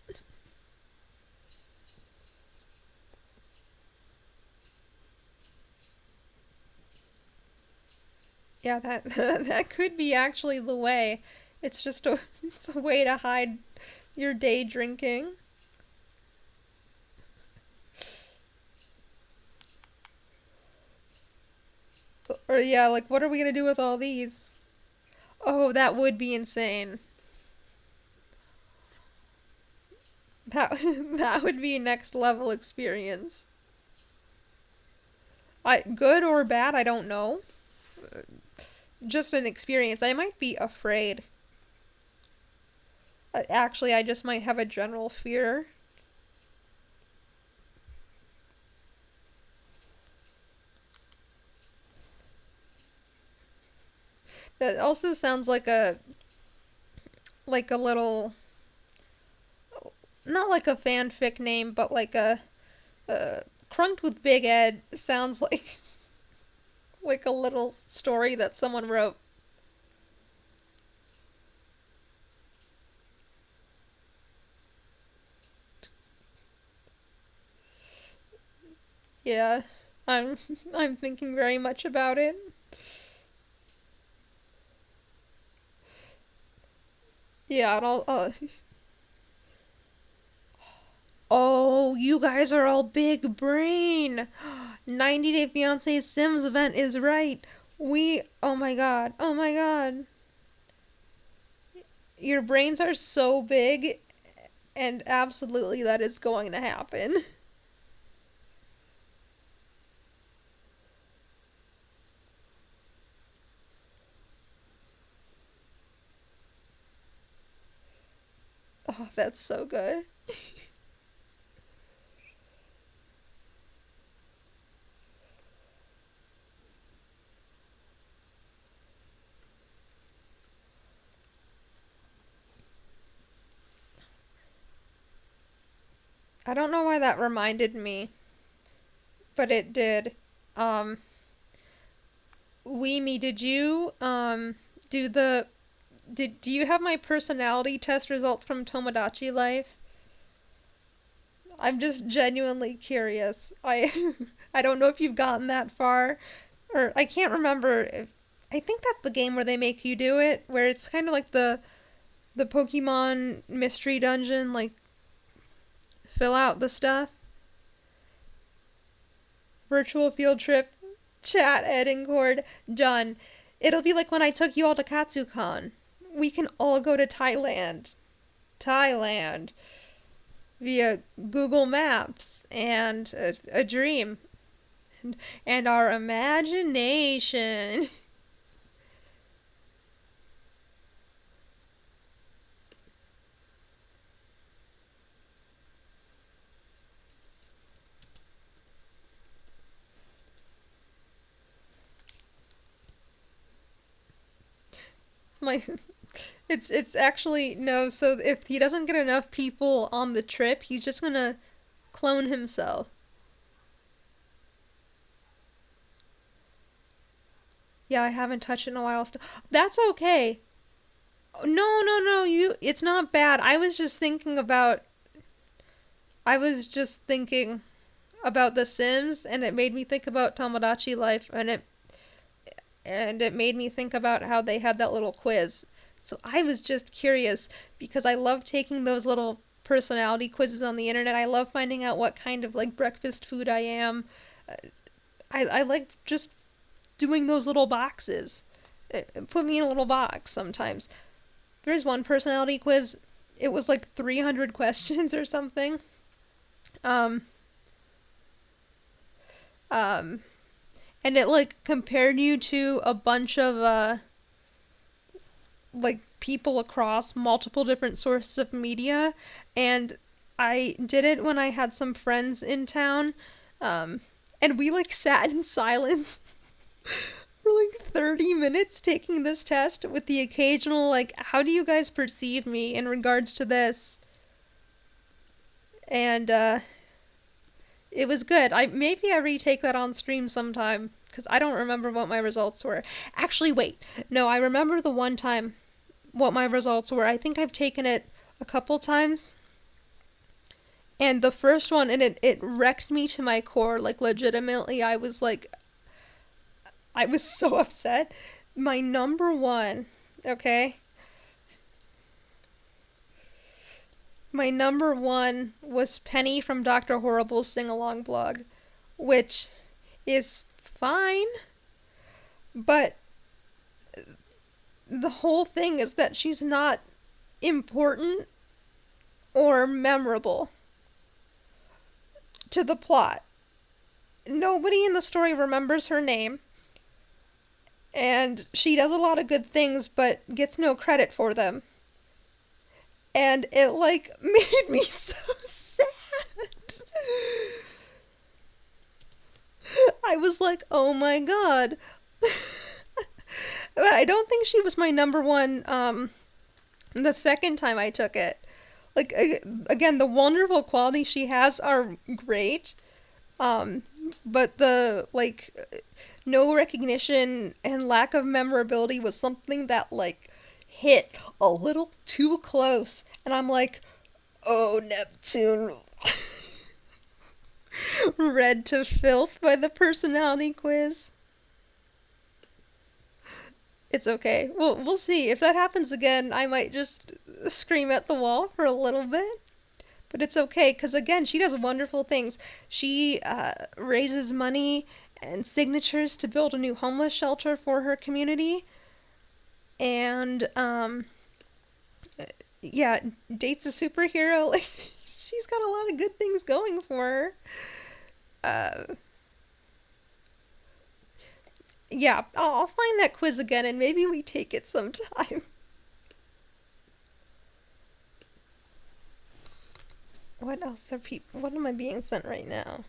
Speaker 1: Yeah, that that could be actually the way. It's just a it's a way to hide your day drinking. Or yeah, like what are we gonna do with all these? Oh, that would be insane. That that would be a next level experience. I good or bad, I don't know. Just an experience. I might be afraid. Actually, I just might have a general fear. That also sounds like a little not like a fanfic name, but like a Crunked with Big Ed sounds like a little story that someone wrote. Yeah, I'm I'm thinking very much about it. Yeah, and oh, you guys are all big brain. 90 Day Fiancé Sims event is right. Oh my god, oh my god. Your brains are so big, and absolutely that is going to happen. Oh, that's so good. I don't know why that reminded me, but it did. Um, Weemy, did you do the do you have my personality test results from Tomodachi Life? I'm just genuinely curious. I don't know if you've gotten that far, or I can't remember if I think that's the game where they make you do it, where it's kind of like the Pokemon mystery dungeon, like fill out the stuff. Virtual field trip, chat, Ed and Cord, done. It'll be like when I took you all to Katsucon. We can all go to Thailand. Thailand. Via Google Maps and a dream. And our imagination. My it's actually no, so if he doesn't get enough people on the trip, he's just gonna clone himself. Yeah, I haven't touched it in a while. That's okay. No, no, no, you it's not bad. I was just thinking about The Sims and it made me think about Tomodachi Life and it made me think about how they had that little quiz. So I was just curious because I love taking those little personality quizzes on the internet. I love finding out what kind of like breakfast food I am. Uh, I like just doing those little boxes. Put me in a little box sometimes. There's one personality quiz. It was like 300 questions or something. Um, um, and it like compared you to a bunch of like people across multiple different sources of media, and I did it when I had some friends in town, um, and we like sat in silence for like 30 minutes taking this test with the occasional like, how do you guys perceive me in regards to this? And it was good. I retake that on stream sometime because I don't remember what my results were. Actually, wait. No, I remember the one time what my results were. I think I've taken it a couple times. And the first one, and it wrecked me to my core. Like, legitimately, I was so upset. My number one, okay? My number one was Penny from Dr. Horrible's Sing Along blog, which is fine, but the whole thing is that she's not important or memorable to the plot. Nobody in the story remembers her name, and she does a lot of good things but gets no credit for them. And it like made me so sad. I was like, oh my god. But I don't think she was my number one the second time I took it. Like, again, the wonderful qualities she has are great. Um, but the, like, no recognition and lack of memorability was something that, like, hit a little too close. And I'm like, oh, Neptune. Read to filth by the personality quiz. It's okay. We'll see. If that happens again, I might just scream at the wall for a little bit. But it's okay, because again, she does wonderful things. She raises money and signatures to build a new homeless shelter for her community. And, yeah, dates a superhero. Like, she's got a lot of good things going for her. Uh, yeah, I'll find that quiz again and maybe we take it sometime. What else are people? What am I being sent right now?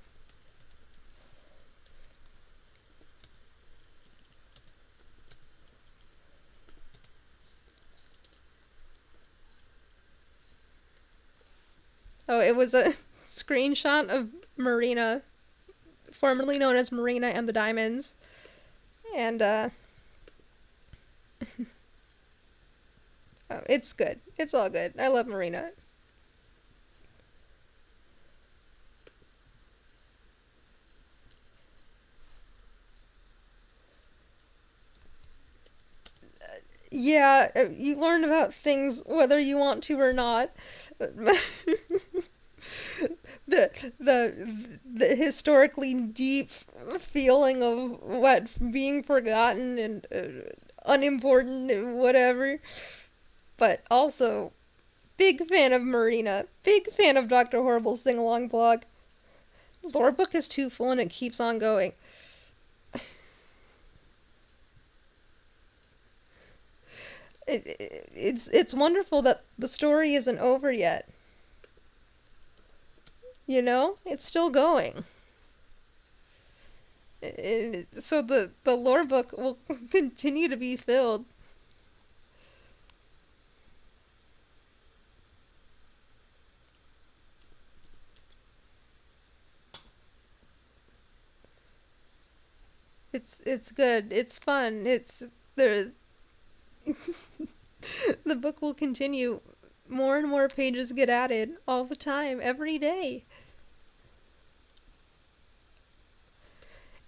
Speaker 1: Oh, it was a screenshot of Marina, formerly known as Marina and the Diamonds. And, oh, it's good. It's all good. I love Marina. Yeah, you learn about things whether you want to or not. The historically deep feeling of what being forgotten and unimportant and whatever. But also, big fan of Marina. Big fan of Dr. Horrible's Sing Along blog. Lore book is too full and it keeps on going. It's wonderful that the story isn't over yet. You know, it's still going. So the lore book will continue to be filled. It's good. It's fun. It's there. The book will continue. More and more pages get added all the time, every day.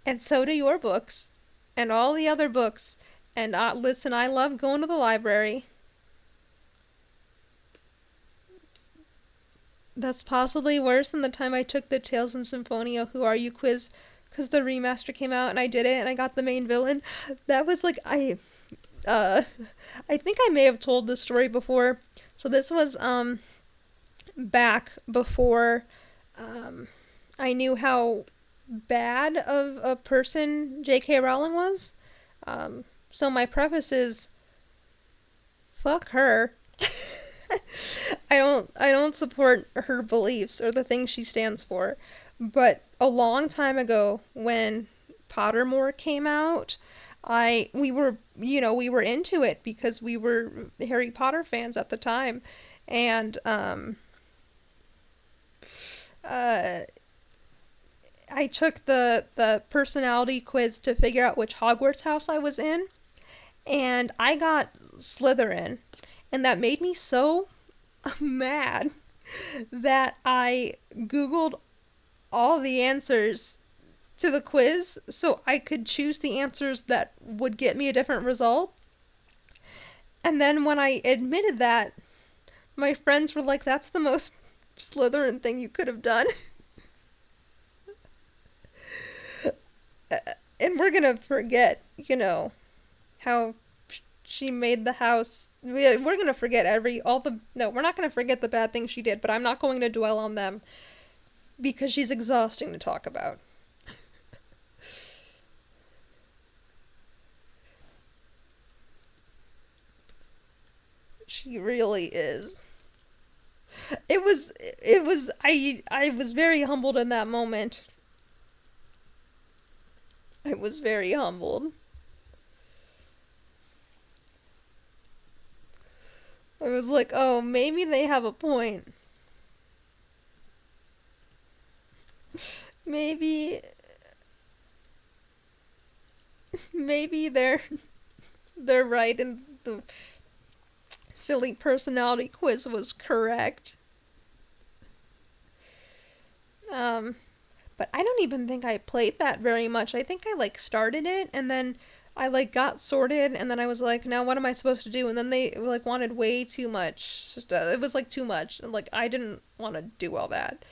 Speaker 1: And so do your books, and all the other books. And listen, I love going to the library. That's possibly worse than the time I took the Tales from Symphonia Who Are You quiz because the remaster came out and I did it and I got the main villain. That was like, uh, I think I may have told this story before. So this was back before I knew how bad of a person J.K. Rowling was. So my preface is fuck her. I don't support her beliefs or the things she stands for. But a long time ago when Pottermore came out, I we were into it because we were Harry Potter fans at the time. And uh I took the personality quiz to figure out which Hogwarts house I was in, and I got Slytherin, and that made me so mad that I Googled all the answers to the quiz so I could choose the answers that would get me a different result. And then when I admitted that, my friends were like, that's the most Slytherin thing you could have done. And we're gonna forget, how she made the house. We're gonna forget all the. No, we're not gonna forget the bad things she did, but I'm not going to dwell on them because she's exhausting to talk about. She really is. I was very humbled in that moment. I was very humbled. I was like, oh, maybe they have a point. Maybe maybe they're right and the silly personality quiz was correct. Um but I don't even think I played that very much. I think I like started it and then I like got sorted and then I was like, now what am I supposed to do? And then they like wanted way too much. It was like too much. And like I didn't want to do all that.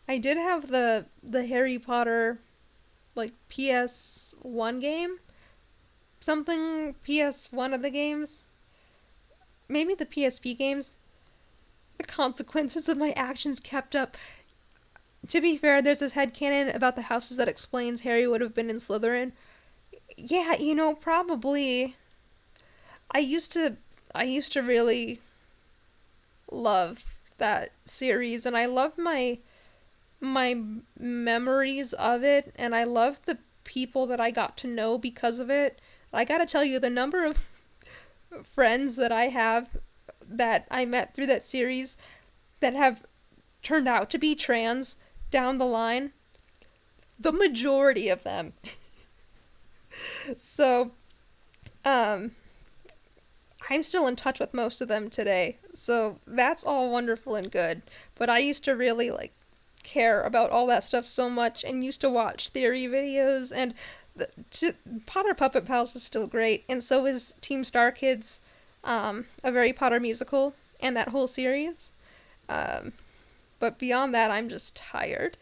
Speaker 1: I did have the Harry Potter like PS1 game. Something PS1 of the games. Maybe the PSP games. The consequences of my actions kept up. To be fair, there's this headcanon about the houses that explains Harry would have been in Slytherin. Yeah, probably. I used to I used to really love that series and I love my memories of it and I love the people that I got to know because of it. I got to tell you the number of friends that I have that I met through that series that have turned out to be trans down the line, the majority of them. So, um, I'm still in touch with most of them today. So that's all wonderful and good. But I used to really like care about all that stuff so much and used to watch theory videos and Potter Puppet Pals is still great and so is Team Star Kids, a Harry Potter musical and that whole series. Um, but beyond that, I'm just tired.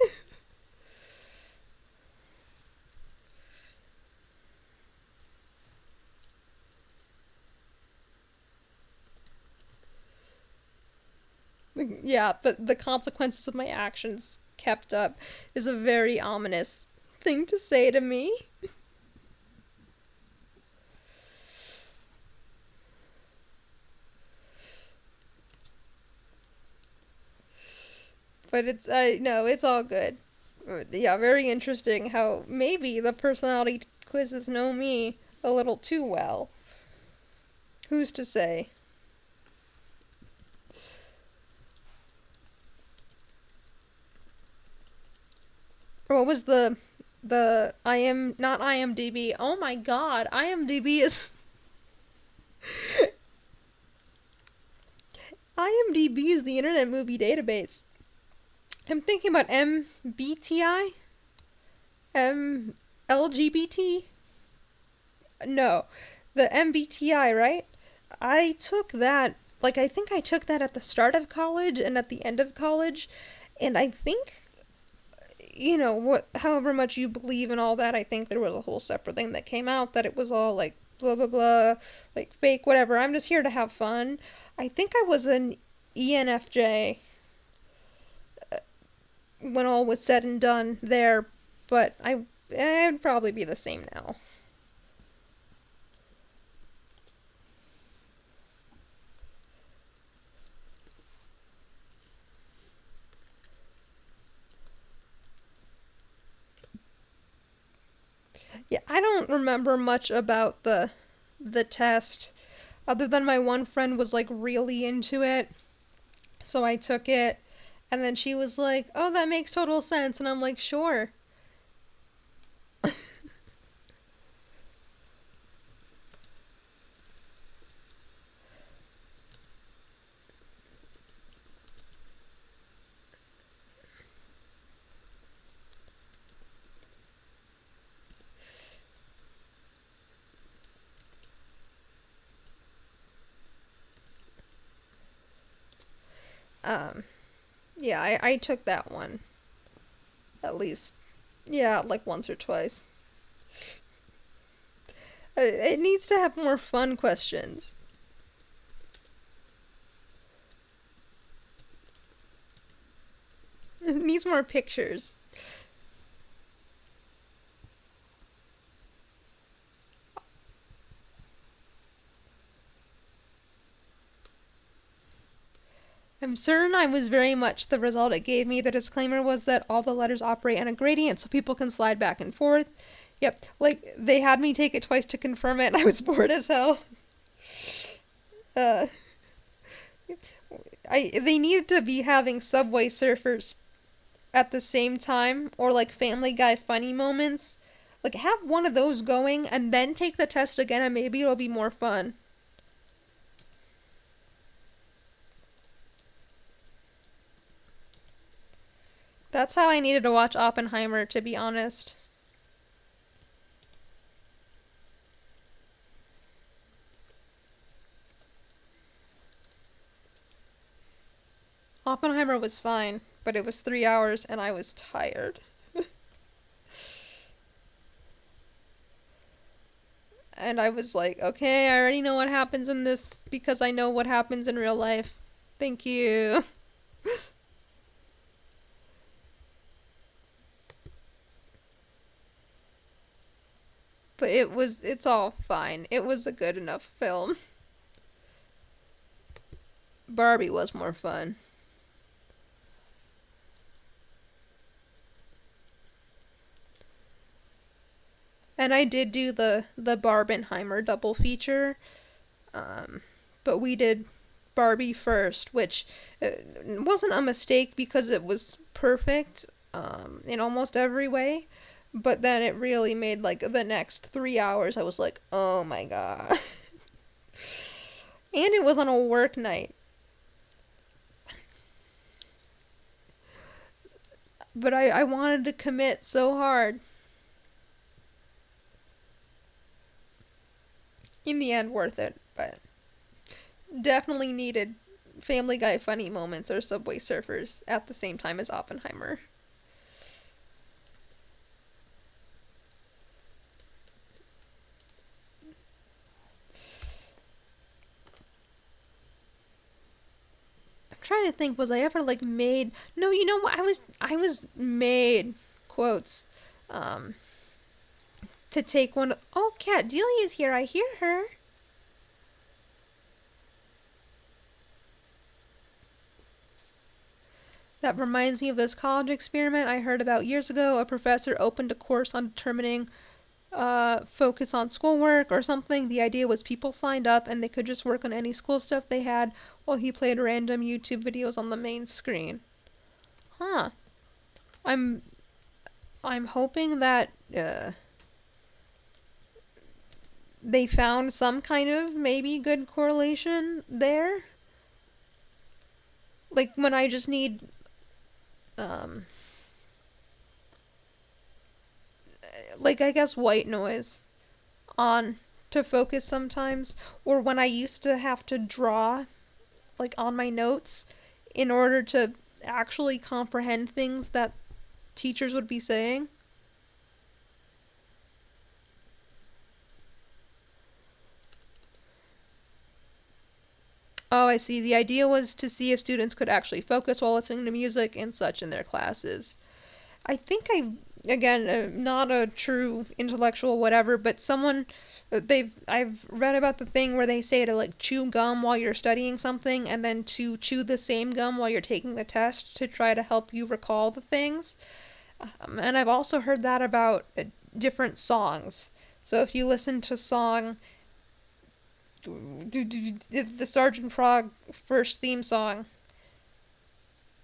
Speaker 1: Yeah, but the consequences of my actions kept up is a very ominous thing to say to me. But it's no, it's all good. Yeah, very interesting how maybe the personality quizzes know me a little too well. Who's to say? Or what was the I am not IMDb. Oh my god, IMDb is IMDb is the Internet Movie Database. I'm thinking about MBTI? LGBT? No, the MBTI, right? I took that, like, I think I took that at the start of college and at the end of college, And I think, however much you believe in all that, I think there was a whole separate thing that came out that it was all like blah blah blah, like fake, whatever. I'm just here to have fun. I think I was an ENFJ when all was said and done there, but I'd probably be the same now. Yeah, I don't remember much about the test other than my one friend was like really into it. So I took it and then she was like, "Oh, that makes total sense." And I'm like, "Sure." Um yeah, I took that one at least. Yeah, like once or twice. It needs to have more fun questions. It needs more pictures. I'm certain I was very much the result it gave me. The disclaimer was that all the letters operate on a gradient so people can slide back and forth. Yep, like they had me take it twice to confirm it and I was bored as hell. Uh, they needed to be having Subway Surfers at the same time or like Family Guy funny moments. Like have one of those going and then take the test again and maybe it'll be more fun. That's how I needed to watch Oppenheimer, to be honest. Oppenheimer was fine, but it was 3 hours and I was tired. And I was like, okay, I already know what happens in this because I know what happens in real life. Thank you. But it's all fine. It was a good enough film. Barbie was more fun. And I did do the Barbenheimer double feature, um, but we did Barbie first, which wasn't a mistake because it was perfect in almost every way. But then it really made like the next 3 hours. I was like, oh my god. And it was on a work night. But I wanted to commit so hard. In the end, worth it. But definitely needed Family Guy funny moments or Subway Surfers at the same time as Oppenheimer. I'm trying to think, was I ever like made? No, you know what? I was made quotes um, to take one. Oh, Cat Delia's here. I hear her. That reminds me of this college experiment I heard about years ago. A professor opened a course on determining focus on schoolwork or something. The idea was people signed up and they could just work on any school stuff they had while he played random YouTube videos on the main screen. Huh. I'm I'm hoping that they found some kind of maybe good correlation there. Like when I just need um like I guess white noise on to focus sometimes, or when I used to have to draw like on my notes in order to actually comprehend things that teachers would be saying. Oh, I see. The idea was to see if students could actually focus while listening to music and such in their classes. I think again, not a true intellectual whatever, but I've read about the thing where they say to like chew gum while you're studying something and then to chew the same gum while you're taking the test to try to help you recall the things. And I've also heard that about different songs. So if you listen to song, the Sergeant Frog first theme song,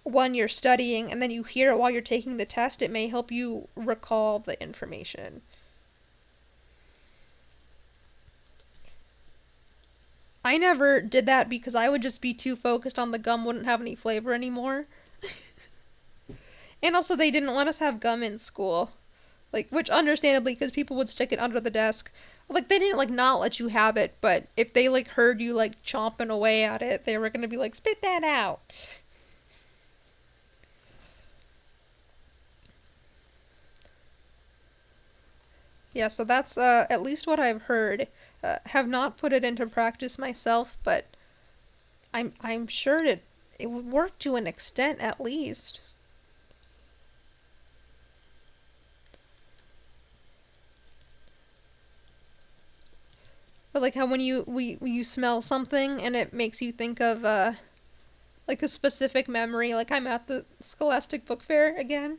Speaker 1: when you're studying and then you hear it while you're taking the test, it may help you recall the information. I never did that because I would just be too focused on the gum wouldn't have any flavor anymore. And also they didn't let us have gum in school. Like, which understandably, because people would stick it under the desk. Like, they didn't, like, not let you have it, but if they, like, heard you, like, chomping away at it, they were gonna be like, spit that out. Yeah, so that's, at least what I've heard. Have not put it into practice myself, but I'm sure it would work to an extent, at least. But like how when you smell something and it makes you think of like a specific memory, like I'm at the Scholastic Book Fair again.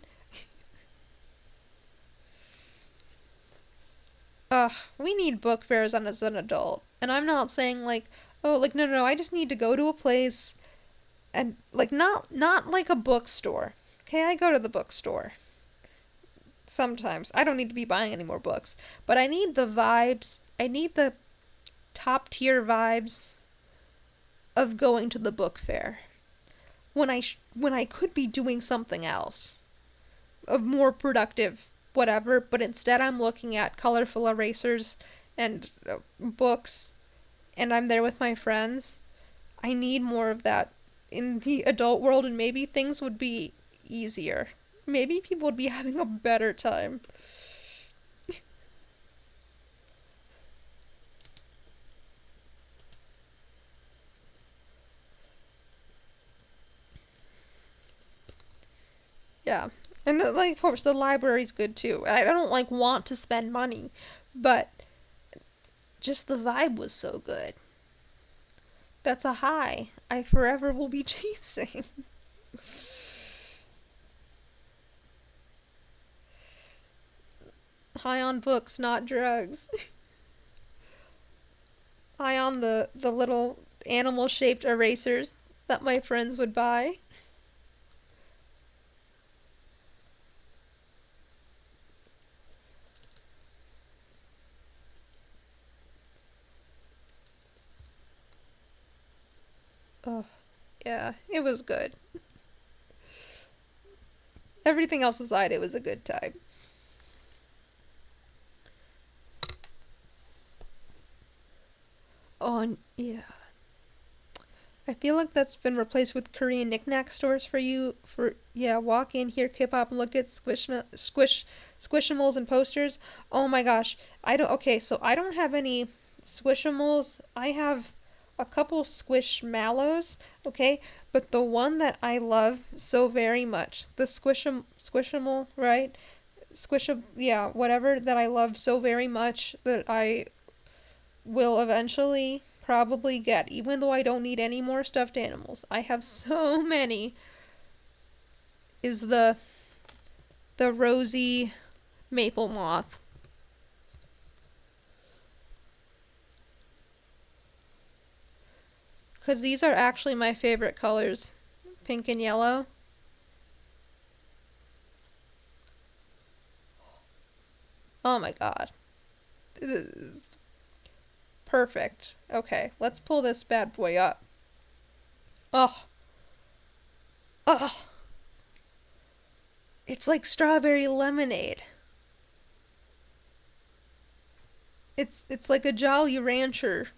Speaker 1: Ugh, we need book fairs as an adult. And I'm not saying like, oh, like no, I just need to go to a place and like not like a bookstore. Okay, I go to the bookstore sometimes. I don't need to be buying any more books, but I need the vibes. I need the top tier vibes of going to the book fair when I could be doing something else of more productive whatever, but instead I'm looking at colorful erasers and books and I'm there with my friends. I need more of that in the adult world and maybe things would be easier. Maybe people would be having a better time. Yeah. And like of course the library's good too. I don't like want to spend money, but just the vibe was so good. That's a high I forever will be chasing. High on books, not drugs. High on the little animal shaped erasers that my friends would buy. Oh, yeah, it was good. Everything else aside, it was a good time. Oh, and yeah. I feel like that's been replaced with Korean knickknack stores for you. For yeah, walk in here, K-pop, and look at squishimals and posters. Oh my gosh, I don't. Okay, so I don't have any squishimals. I have a couple squishmallows. Okay, but the one that I love so very much, the squishimal, right? Yeah, whatever that I love so very much that I will eventually probably get, even though I don't need any more stuffed animals. I have so many. Is the rosy maple moth. Because these are actually my favorite colors, pink and yellow. Oh my god. Perfect. Okay, let's pull this bad boy up. Oh, oh, it's like strawberry lemonade. It's like a Jolly Rancher,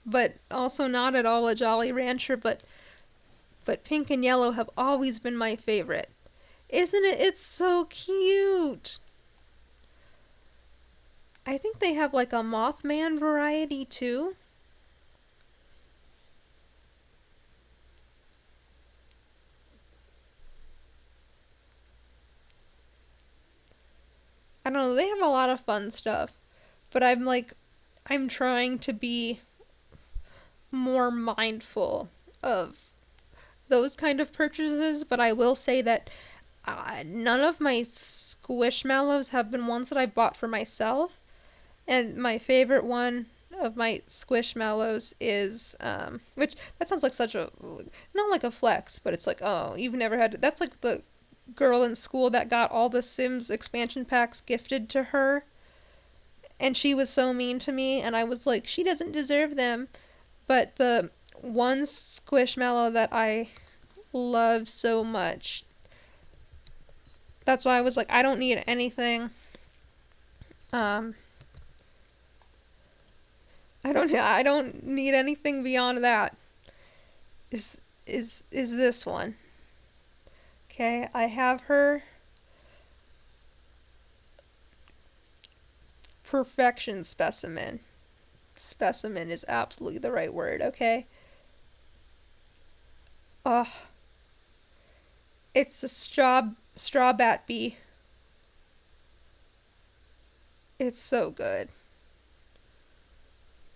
Speaker 1: but also not at all a Jolly Rancher, but but pink and yellow have always been my favorite. Isn't it? It's so cute. I think they have like a Mothman variety too. I don't know, they have a lot of fun stuff. But I'm trying to be more mindful of those kind of purchases, but I will say that none of my Squishmallows have been ones that I bought for myself. And my favorite one of my Squishmallows is, which that sounds like such a, not like a flex, but it's like, oh, you've never had, that's like the girl in school that got all the Sims expansion packs gifted to her. And she was so mean to me, and I was like, she doesn't deserve them. But the one Squishmallow that I love so much, that's why I was like, I don't need anything. Um, I don't need anything beyond that. Is this one? Okay, I have her perfection specimen. Specimen is absolutely the right word, okay? Oh, it's a straw bat bee. It's so good.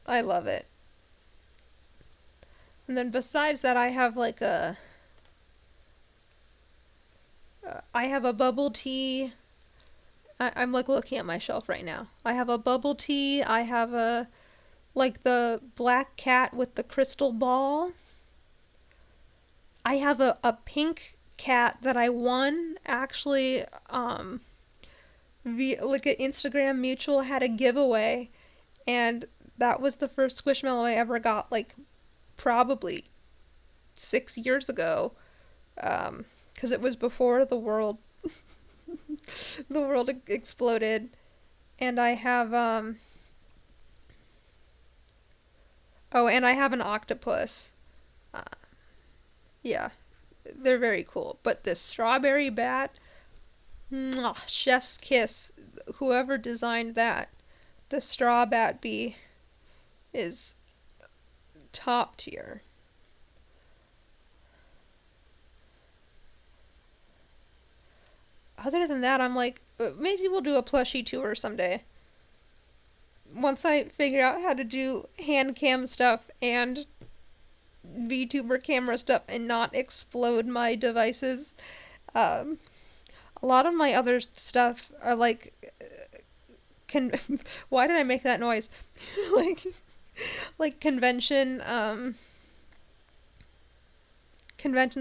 Speaker 1: I love it. And then besides that, I have a bubble tea. I'm like looking at my shelf right now. I have a bubble tea. I have a like the black cat with the crystal ball. I have a pink cat that I won actually. Like an Instagram mutual had a giveaway, and that was the first Squishmallow I ever got. Like probably 6 years ago, because it was before the world exploded. And I have oh, and I have an octopus. Uh, yeah, they're very cool. But this strawberry bat, mwah, chef's kiss. Whoever designed that, the straw bat bee, is top tier. Other than that, I'm like, maybe we'll do a plushie tour someday. Once I figure out how to do hand cam stuff and VTuber camera stuff and not explode my devices. Um, a lot of my other stuff are like, con- why did I make that noise? like, like convention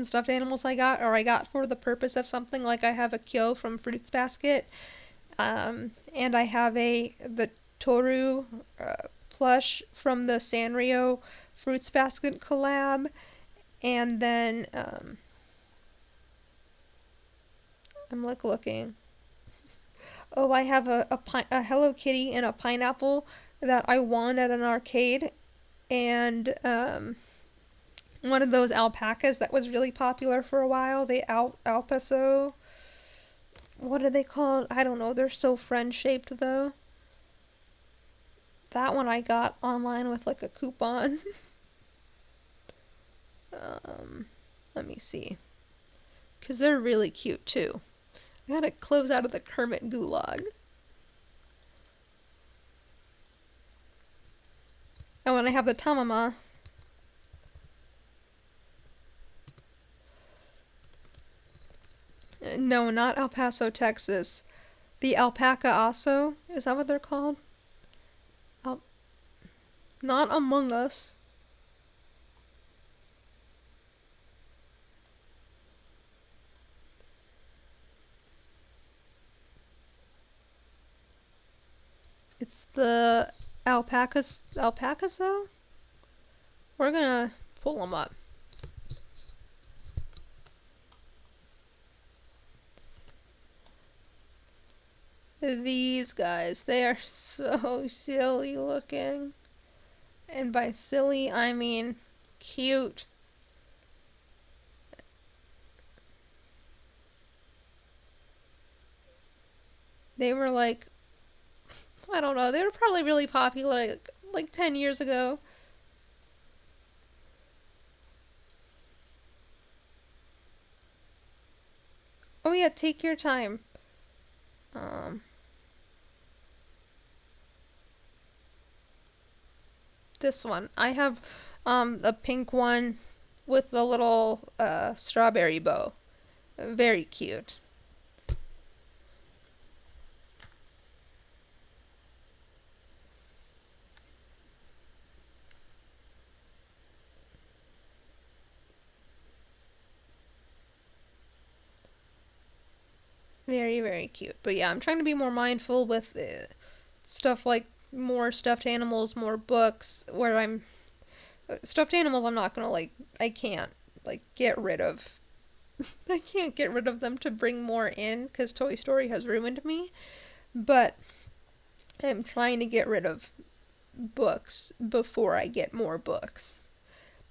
Speaker 1: stuffed animals I got for the purpose of something. Like I have a Kyo from Fruits Basket, and I have the Toru plush from the Sanrio Fruits Basket collab, and then I'm like looking. Oh, I have a Hello Kitty and a pineapple that I won at an arcade, and one of those alpacas that was really popular for a while. The Alpaso. What are they called? I don't know. They're so friend shaped though. That one I got online with like a coupon. Let me see. Because they're really cute too. I gotta close out of the Kermit gulag. Oh, and I have the Tamama. No, not El Paso, Texas. The Alpaca Aso? Is that what they're called? Al- Not Among Us. It's the Alpacaso? We're gonna pull them up. These guys, they are so silly looking. And by silly, I mean cute. They were like, I don't know, they were probably really popular like 10 years ago. Oh yeah, take your time. Um, this one. I have a pink one with a little strawberry bow. Very cute. Very, very cute. But yeah, I'm trying to be more mindful with stuff like more stuffed animals, more books, where I'm. Stuffed animals, I'm not gonna like. I can't, like, get rid of. I can't get rid of them to bring more in because Toy Story has ruined me. But I'm trying to get rid of books before I get more books.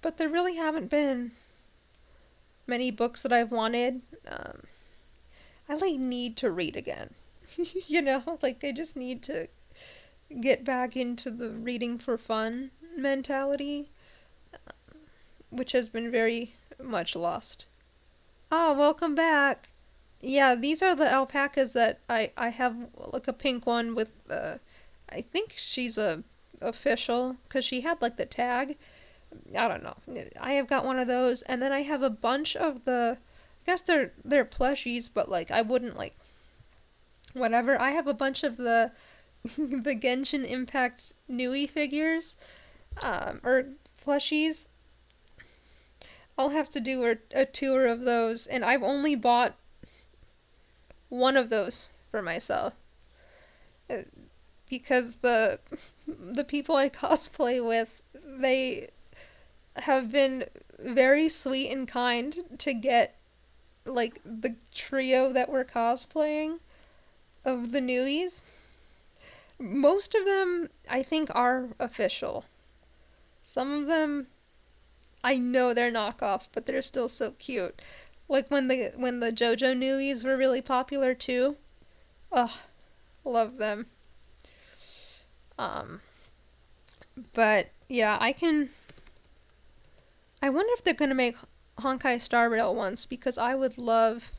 Speaker 1: But there really haven't been many books that I've wanted. I like need to read again. You know, like I just need to get back into the reading for fun mentality, which has been very much lost. Oh, welcome back. Yeah, these are the alpacas that I have, like a pink one with I think she's a official because she had like the tag. I don't know. I have got one of those, and then I have a bunch of the. I guess they're plushies, but like I wouldn't like whatever. I have a bunch of the the Genshin Impact Nui figures, or plushies. I'll have to do a tour of those, and I've only bought one of those for myself uh, because the people I cosplay with, they have been very sweet and kind to get like the trio that we're cosplaying of the Nuis. Most of them I think are official. Some of them I know they're knockoffs, but they're still so cute. Like when the JoJo Nuis were really popular too. Ugh, love them. Um, but yeah, I can. I wonder if they're gonna make Honkai Star Rail once because I would love.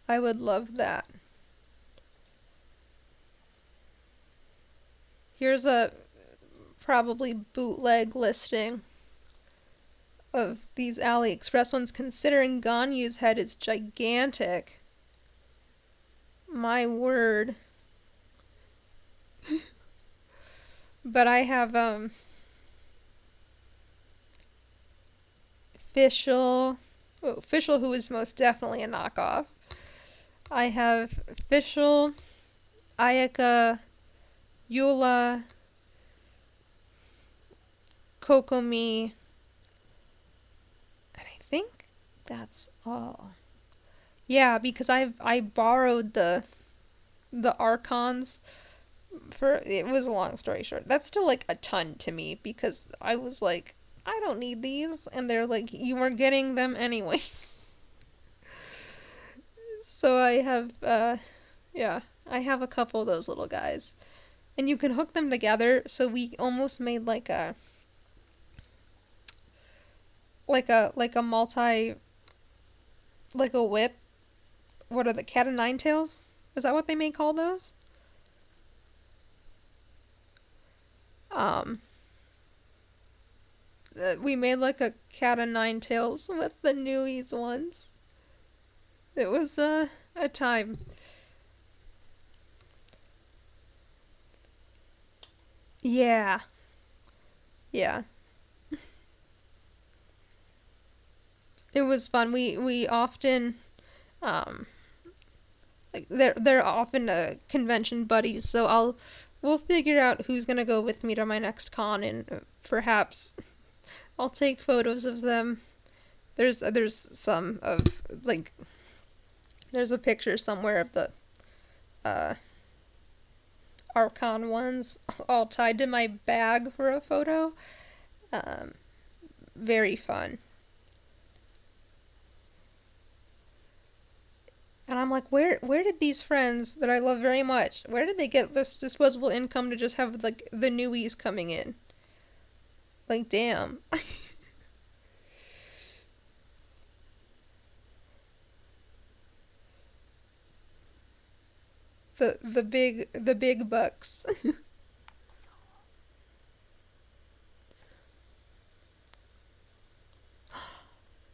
Speaker 1: I would love that. Here's a probably bootleg listing of these AliExpress ones. Considering Ganyu's head is gigantic. My word. But I have Fischl, oh, Fischl, who is most definitely a knockoff. I have Fischl, Ayaka, Eula, Kokomi, and I think that's all. Yeah, because I borrowed the Archons for it was a long story short. That's still like a ton to me because I was like, I don't need these, and they're like, you were getting them anyway. So I have yeah, I have a couple of those little guys. And you can hook them together, so we almost made like a multi like a whip. What are the cat and nine tails? Is that what they may call those? Um we made like a cat and nine tails with the Newies ones. It was a time. Yeah. Yeah. It was fun. We often um like they're often convention buddies, so we'll figure out who's gonna go with me to my next con, and perhaps I'll take photos of them. There's some of like there's a picture somewhere of the uh Archon ones all tied to my bag for a photo. Um, very fun. And I'm I'm like, where did these friends that I love very much, where did they get this disposable income to just have like the newies coming in? Like, damn. The big bucks.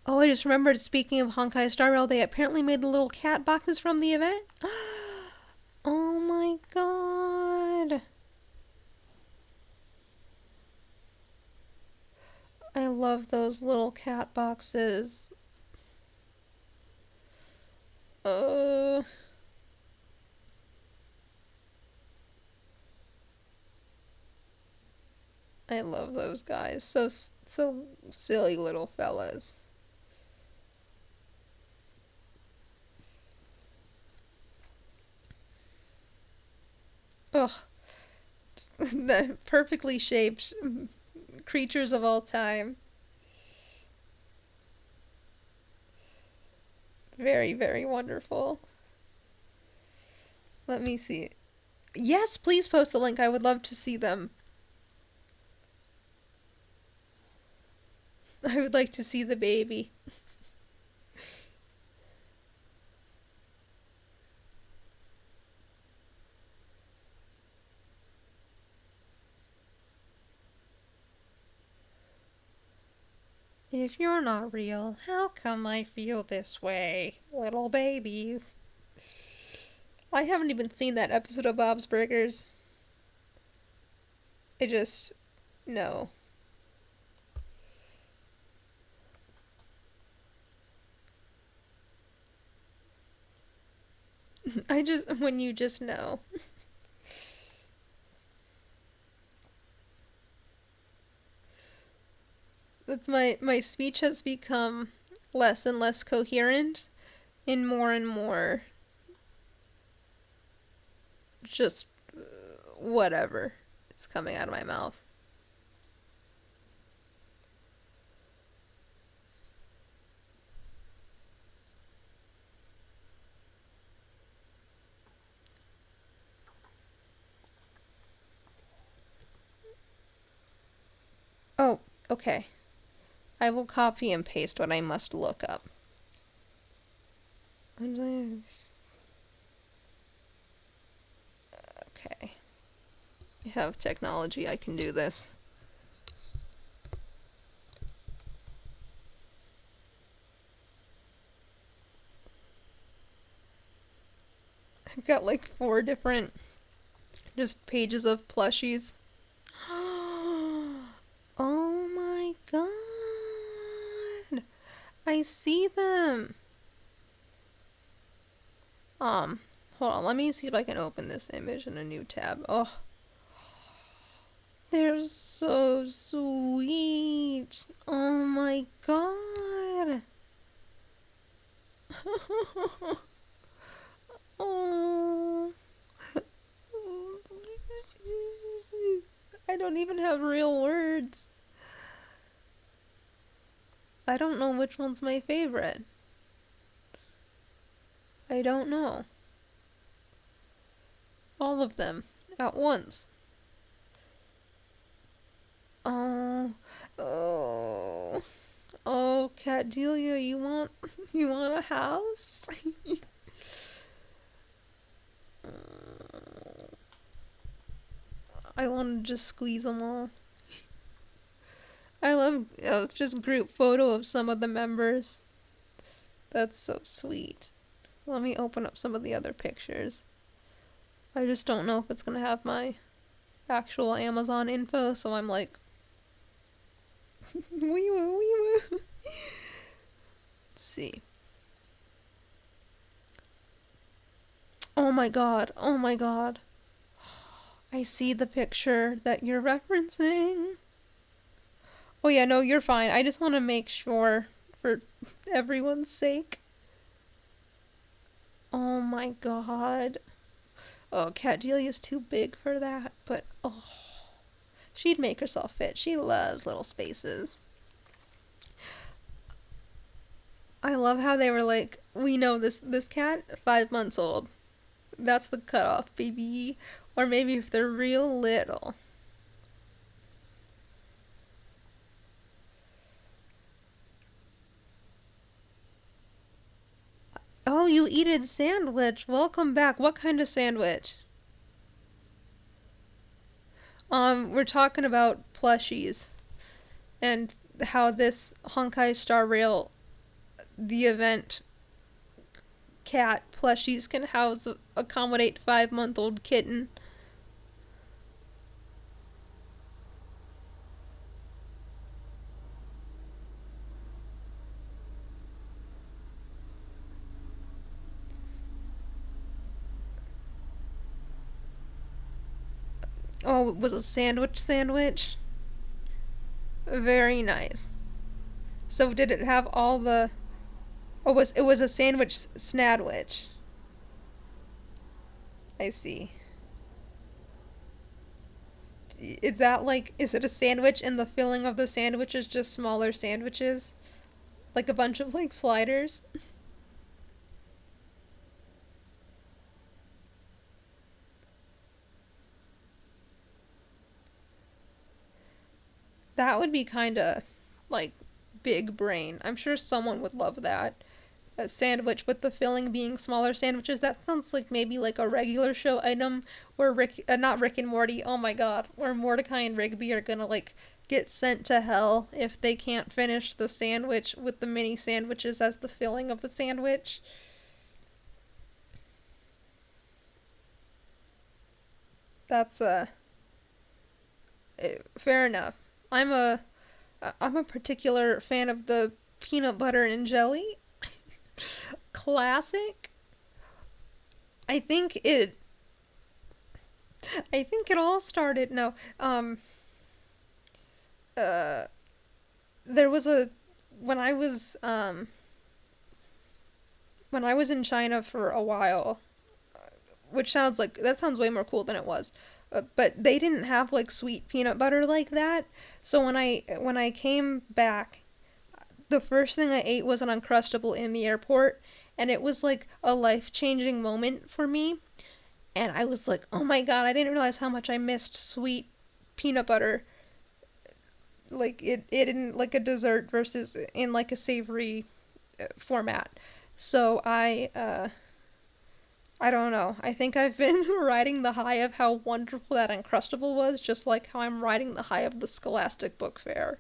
Speaker 1: Oh, I just remembered. Speaking of Honkai Star Rail, they apparently made the little cat boxes from the event. Oh my god. I love those little cat boxes. Uh, I love those guys. So silly little fellas. Ugh, the perfectly shaped creatures of all time. Very, very wonderful. Let me see. Yes, please post the link. I would love to see them. I would like to see the baby. If you're not real, how come I feel this way? Little babies. I haven't even seen that episode of Bob's Burgers. I just. No. I just. When you just know. That's my speech has become less and less coherent and more just whatever is coming out of my mouth. Oh, okay. I will copy and paste what I must look up. Okay. I have technology, I can do this. I've got like 4 different just pages of plushies. Oh my god. I see them. Um, Hold on, let me see if I can open this image in a new tab. Oh, they're so sweet. Oh my god. Oh. I don't even have real words. I don't know which one's my favorite. I don't know. All of them at once. Oh, oh, oh, Cat Delia, you want a house? I want to just squeeze them all. I love, oh, it's just group photo of some of the members. That's so sweet. Let me open up some of the other pictures. I just don't know if it's gonna have my actual Amazon info, so I'm like, wee woo, wee woo. Let's see. Oh my god, oh my god. I see the picture that you're referencing. Oh yeah, no, you're fine. I just want to make sure for everyone's sake. Oh my god. Oh, Cat Delia's too big for that, but oh, she'd make herself fit. She loves little spaces. I love how they were like, we know this cat 5 months old. That's the cutoff, baby. Or maybe if they're real little. Oh, you eat a sandwich. Welcome back. What kind of sandwich? We're talking about plushies and how this Honkai Star Rail, the event cat plushies can house accommodate 5-month-old kitten. Oh, it was a sandwich? Very nice. So did it have all the? Oh, it was a sandwich snadwich. I see. Is that like, is it a sandwich and the filling of the sandwich is just smaller sandwiches? Like a bunch of like sliders? That would be kind of like big brain. I'm sure someone would love that. A sandwich with the filling being smaller sandwiches. That sounds like maybe like a regular show item where not Rick and Morty, oh my god, where Mordecai and Rigby are gonna like get sent to hell if they can't finish the sandwich with the mini sandwiches as the filling of the sandwich. That's fair enough. I'm a I'm a particular fan of the peanut butter and jelly. Classic. I think it I think it all started no. Uh there was a when I was when I was in China for a while, which sounds like that sounds way more cool than it was. But they didn't have like sweet peanut butter like that. So when I came back, the first thing I ate was an uncrustable in the airport, and it was like a life-changing moment for me. And I was like, "Oh my god, I didn't realize how much I missed sweet peanut butter, like it in like a dessert versus in like a savory format." So I don't know. I think I've been riding the high of how wonderful that Uncrustable was, just like how I'm riding the high of the Scholastic Book Fair.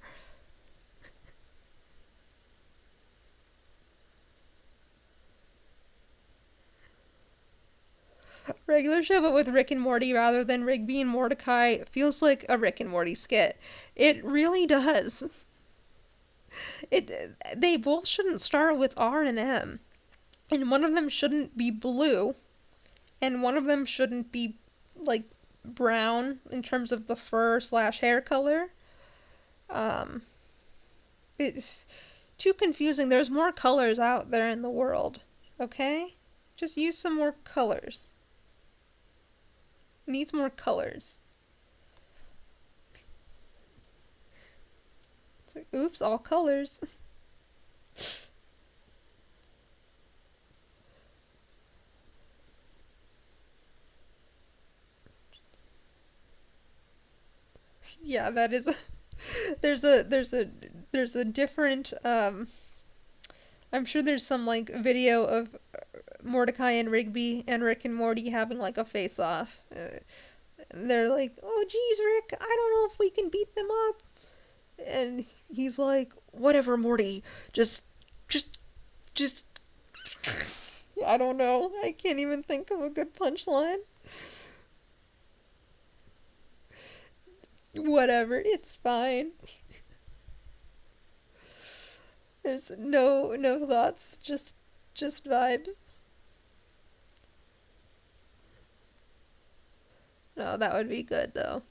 Speaker 1: Regular show, but with Rick and Morty rather than Rigby and Mordecai feels like a Rick and Morty skit. It really does. They both shouldn't start with R and M, and one of them shouldn't be blue, and one of them shouldn't be like brown in terms of the fur slash hair color. Um, it's too confusing. There's more colors out there in the world. Okay? Just use some more colors. Needs more colors. It's like, oops, all colors. Yeah, that is a, there's a different I'm sure there's some like video of Mordecai and Rigby and Rick and Morty having like a face off. They're like, "Oh geez, Rick, I don't know if we can beat them up." And he's like, "Whatever, Morty. Just just I don't know. I can't even think of a good punchline. Whatever, it's fine." There's no thoughts, just vibes. No, that would be good though.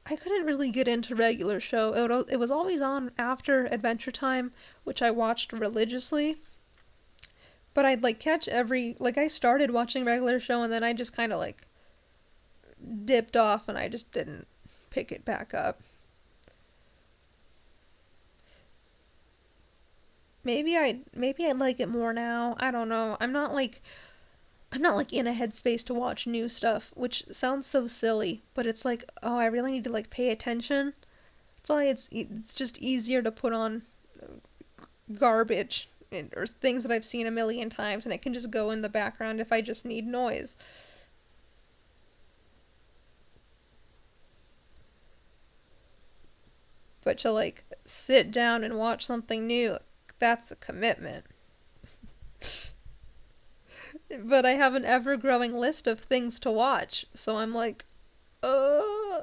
Speaker 1: I couldn't really get into regular show. It was always on after Adventure Time, which I watched religiously. But I'd like catch every like I started watching regular show and then I just kind of like dipped off and I just didn't pick it back up. maybe I like it more now. I don't know. I'm not like in a headspace to watch new stuff, which sounds so silly, but it's like, oh, I really need to like pay attention. That's why it's just easier to put on garbage or things that I've seen a million times, and it can just go in the background if I just need noise. But to like sit down and watch something new, that's a commitment. But I have an ever growing list of things to watch, so I'm like, uh.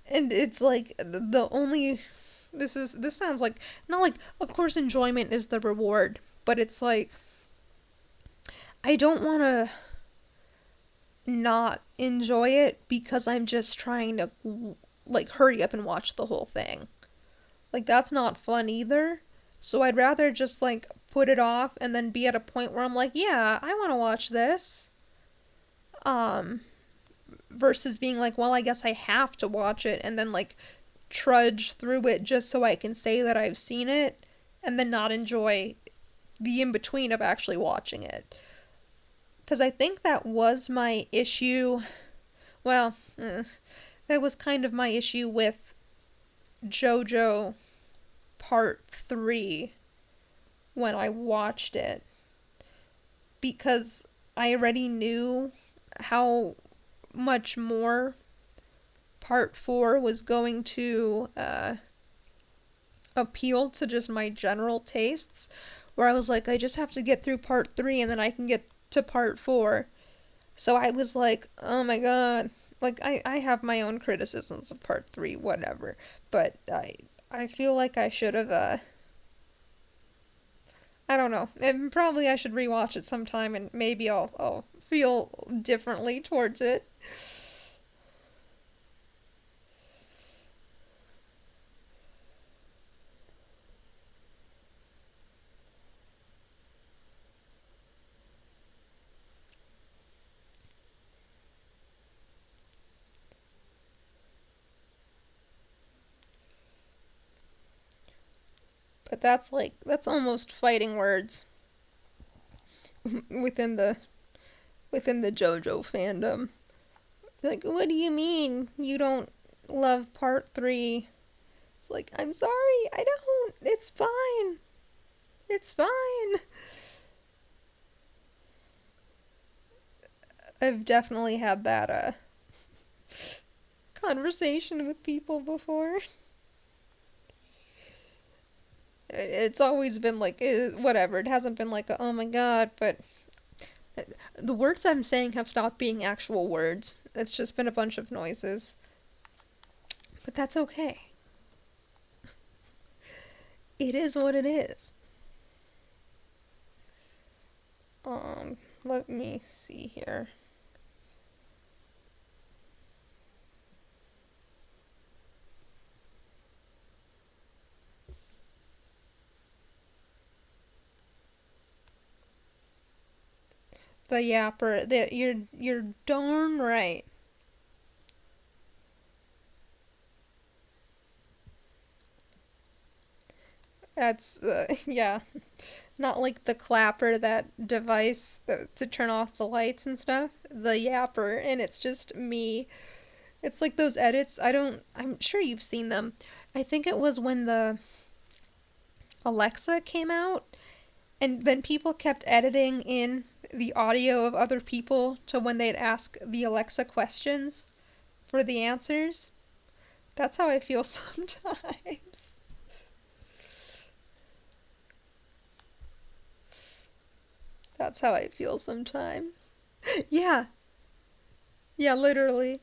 Speaker 1: And it's like the only this sounds like not like of course enjoyment is the reward, but it's like I don't want to not enjoy it because I'm just trying to like hurry up and watch the whole thing. Like that's not fun either. So I'd rather just like put it off and then be at a point where I'm like, yeah, I want to watch this. Um versus being like, well, I guess I have to watch it and then like trudge through it just so I can say that I've seen it and then not enjoy the in between of actually watching it. Because I think that was my issue. Well, that was kind of my issue with JoJo Part 3 when I watched it. Because I already knew how much more Part 4 was going to appeal to just my general tastes. Where I was like, I just have to get through Part 3 and then I can get to Part 4. So I was like, oh my god. Like, I have my own criticisms of Part 3, whatever. But I feel like I should have, I don't know. And probably I should rewatch it sometime and maybe I'll feel differently towards it. But that's like, that's almost fighting words within the JoJo fandom. Like, what do you mean you don't love Part 3? It's like, I'm sorry, I don't. It's fine. It's fine. I've definitely had that conversation with people before. It's always been like whatever. It hasn't been like oh my god, but the words I'm saying have stopped being actual words. It's just been a bunch of noises. But that's okay. It is what it is. Let me see here. The yapper. You're darn right. That's yeah. Not like the clapper, that device to turn off the lights and stuff. The yapper, and it's just me. It's like those edits. I'm sure you've seen them. I think it was when the Alexa came out, and then people kept editing in the audio of other people to when they'd ask the Alexa questions for the answers. That's how I feel sometimes. That's how I feel sometimes. Yeah. Yeah, literally.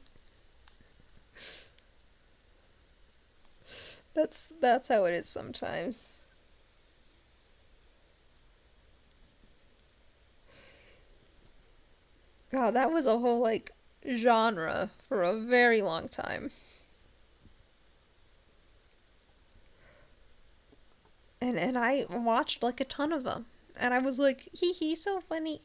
Speaker 1: That's how it is sometimes. God, that was a whole like genre for a very long time. And I watched like a ton of them. And I was like, hee hee, so funny.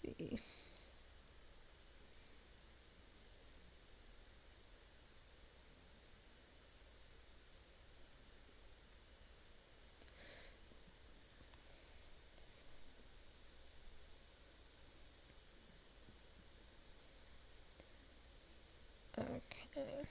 Speaker 1: see. Okay.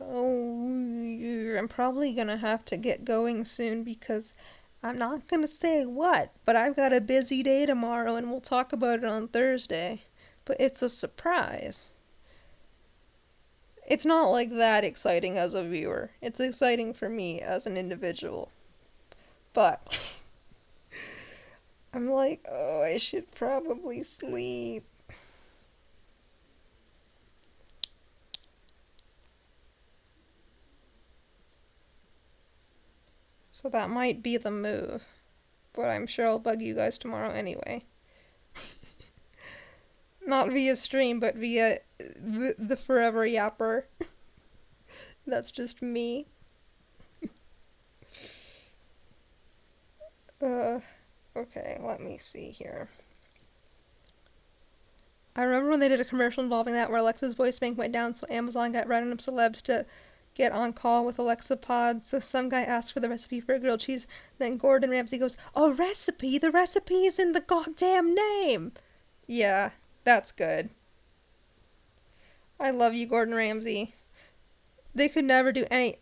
Speaker 1: Oh, I'm probably gonna have to get going soon because I'm not gonna say what, but I've got a busy day tomorrow and we'll talk about it on Thursday. But it's a surprise. It's not like that exciting as a viewer. It's exciting for me as an individual. But I'm like, oh, I should probably sleep. So that might be the move. But I'm sure I'll bug you guys tomorrow anyway. Not via stream, but via the Forever Yapper. That's just me. Uh, okay, let me see here. I remember when they did a commercial involving that where Alexa's voice bank went down, so Amazon got random celebs to get on call with Alexa Pod. So some guy asked for the recipe for grilled cheese. Then Gordon Ramsay goes, "A recipe? The recipe is in the goddamn name!" Yeah, that's good. I love you, Gordon Ramsay. They could never do any.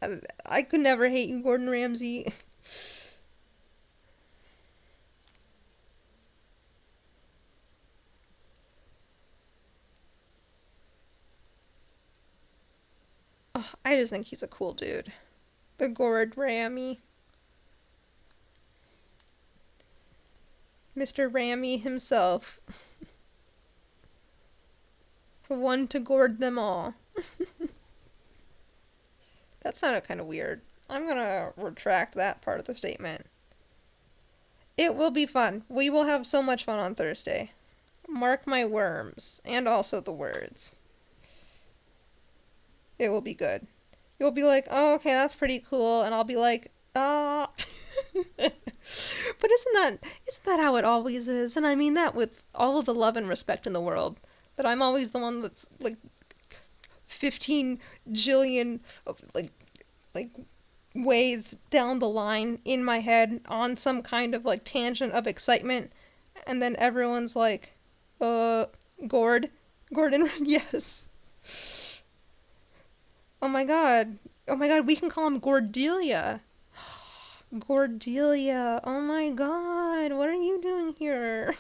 Speaker 1: I could never hate you, Gordon Ramsay. Oh, I just think he's a cool dude. The Gord Rammy. Mr. Rammy himself. The one to gourd them all. That sounded kind of weird. I'm gonna retract that part of the statement. It will be fun. We will have so much fun on Thursday. Mark my worms. And also the words. It will be good. You'll be like, oh, okay, that's pretty cool. And I'll be like, oh. But isn't that how it always is? And I mean that with all of the love and respect in the world. That I'm always the one that's like 15 jillion like ways down the line in my head on some kind of like tangent of excitement, and then everyone's like, uh, Gord, Gordon, yes. Oh my god. Oh my god, we can call him Gordelia. Gordelia. Oh my god, what are you doing here?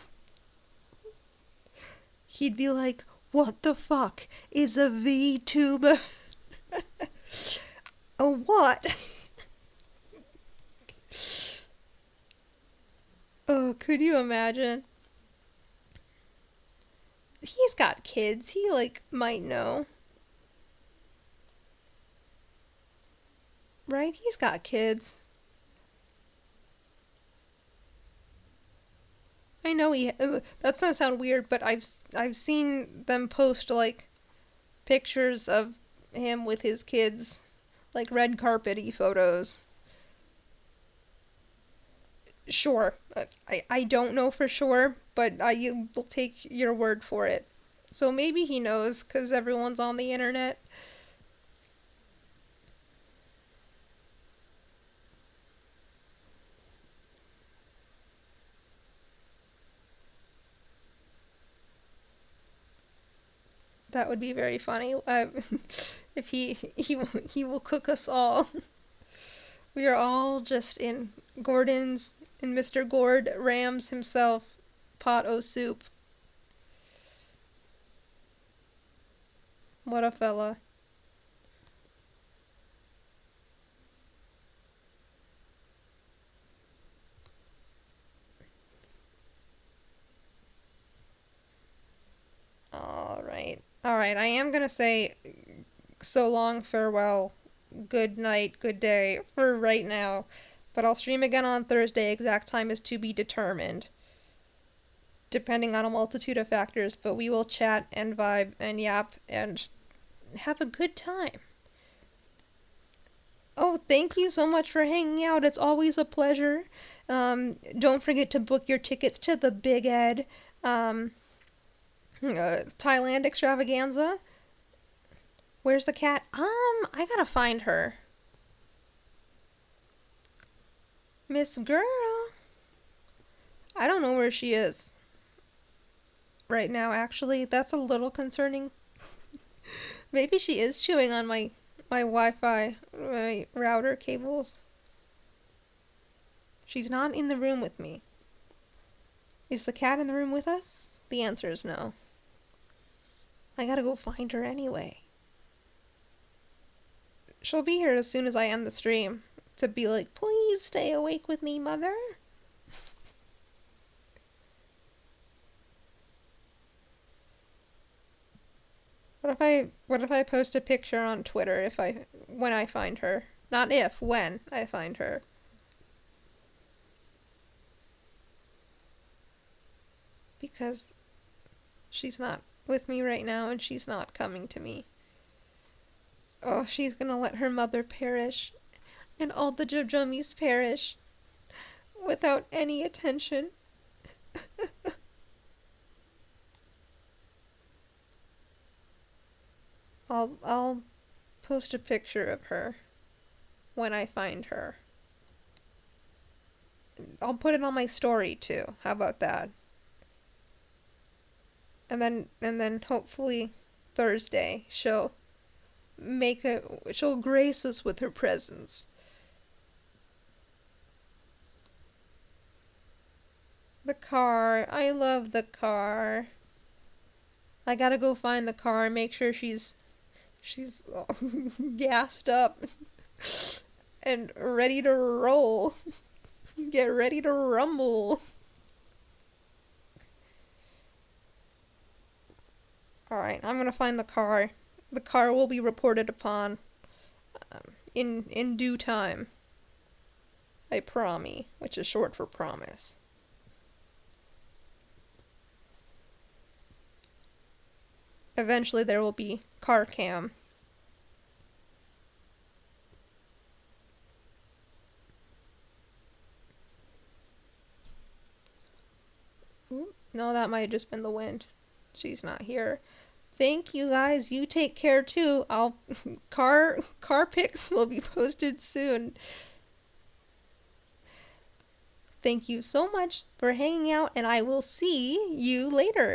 Speaker 1: He'd be like, what the fuck is a VTuber? A what? Oh, could you imagine? He's got kids. He, like, might know. Right? He's got kids. I know he. That's gonna sound weird, but I've seen them post like pictures of him with his kids, like red carpety photos. Sure, I don't know for sure, but I will take your word for it. So maybe he knows because everyone's on the internet. That would be very funny. If he will cook us all. We are all just in Gordon's in Mr. Gord Rams himself pot o' soup. What a fella. All right. All right. I am going to say so long, farewell, good night, good day for right now. But I'll stream again on Thursday. Exact time is to be determined. depending on a multitude of factors, but we will chat and vibe and yap and have a good time. Oh, thank you so much for hanging out. It's always a pleasure. Don't forget to book your tickets to the Big Ed Thailand extravaganza. Where's the cat? I gotta find her. Miss Girl. I don't know where she is right now, actually. That's a little concerning. Maybe she is chewing on my Wi-Fi, my router cables. She's not in the room with me. Is the cat in the room with us? The answer is no. I gotta go find her anyway. She'll be here as soon as I end the stream to be like, please stay awake with me, mother. What if I post a picture on Twitter when I find her? Not if, when I find her. Because she's not with me right now and she's not coming to me. Oh, she's gonna let her mother perish and all the Jojomies perish without any attention. I'll post a picture of her when I find her. I'll put it on my story too. How about that? And then hopefully Thursday she'll grace us with her presence. The car. I love the car. I gotta go find the car, make sure she's gassed up and ready to roll. Get ready to rumble. Alright, I'm gonna find the car. The car will be reported upon in due time. I promise, which is short for promise. Eventually there will be car cam. No, that might have just been the wind. She's not here. Thank you guys. You take care too. Car pics will be posted soon. Thank you so much for hanging out and I will see you later.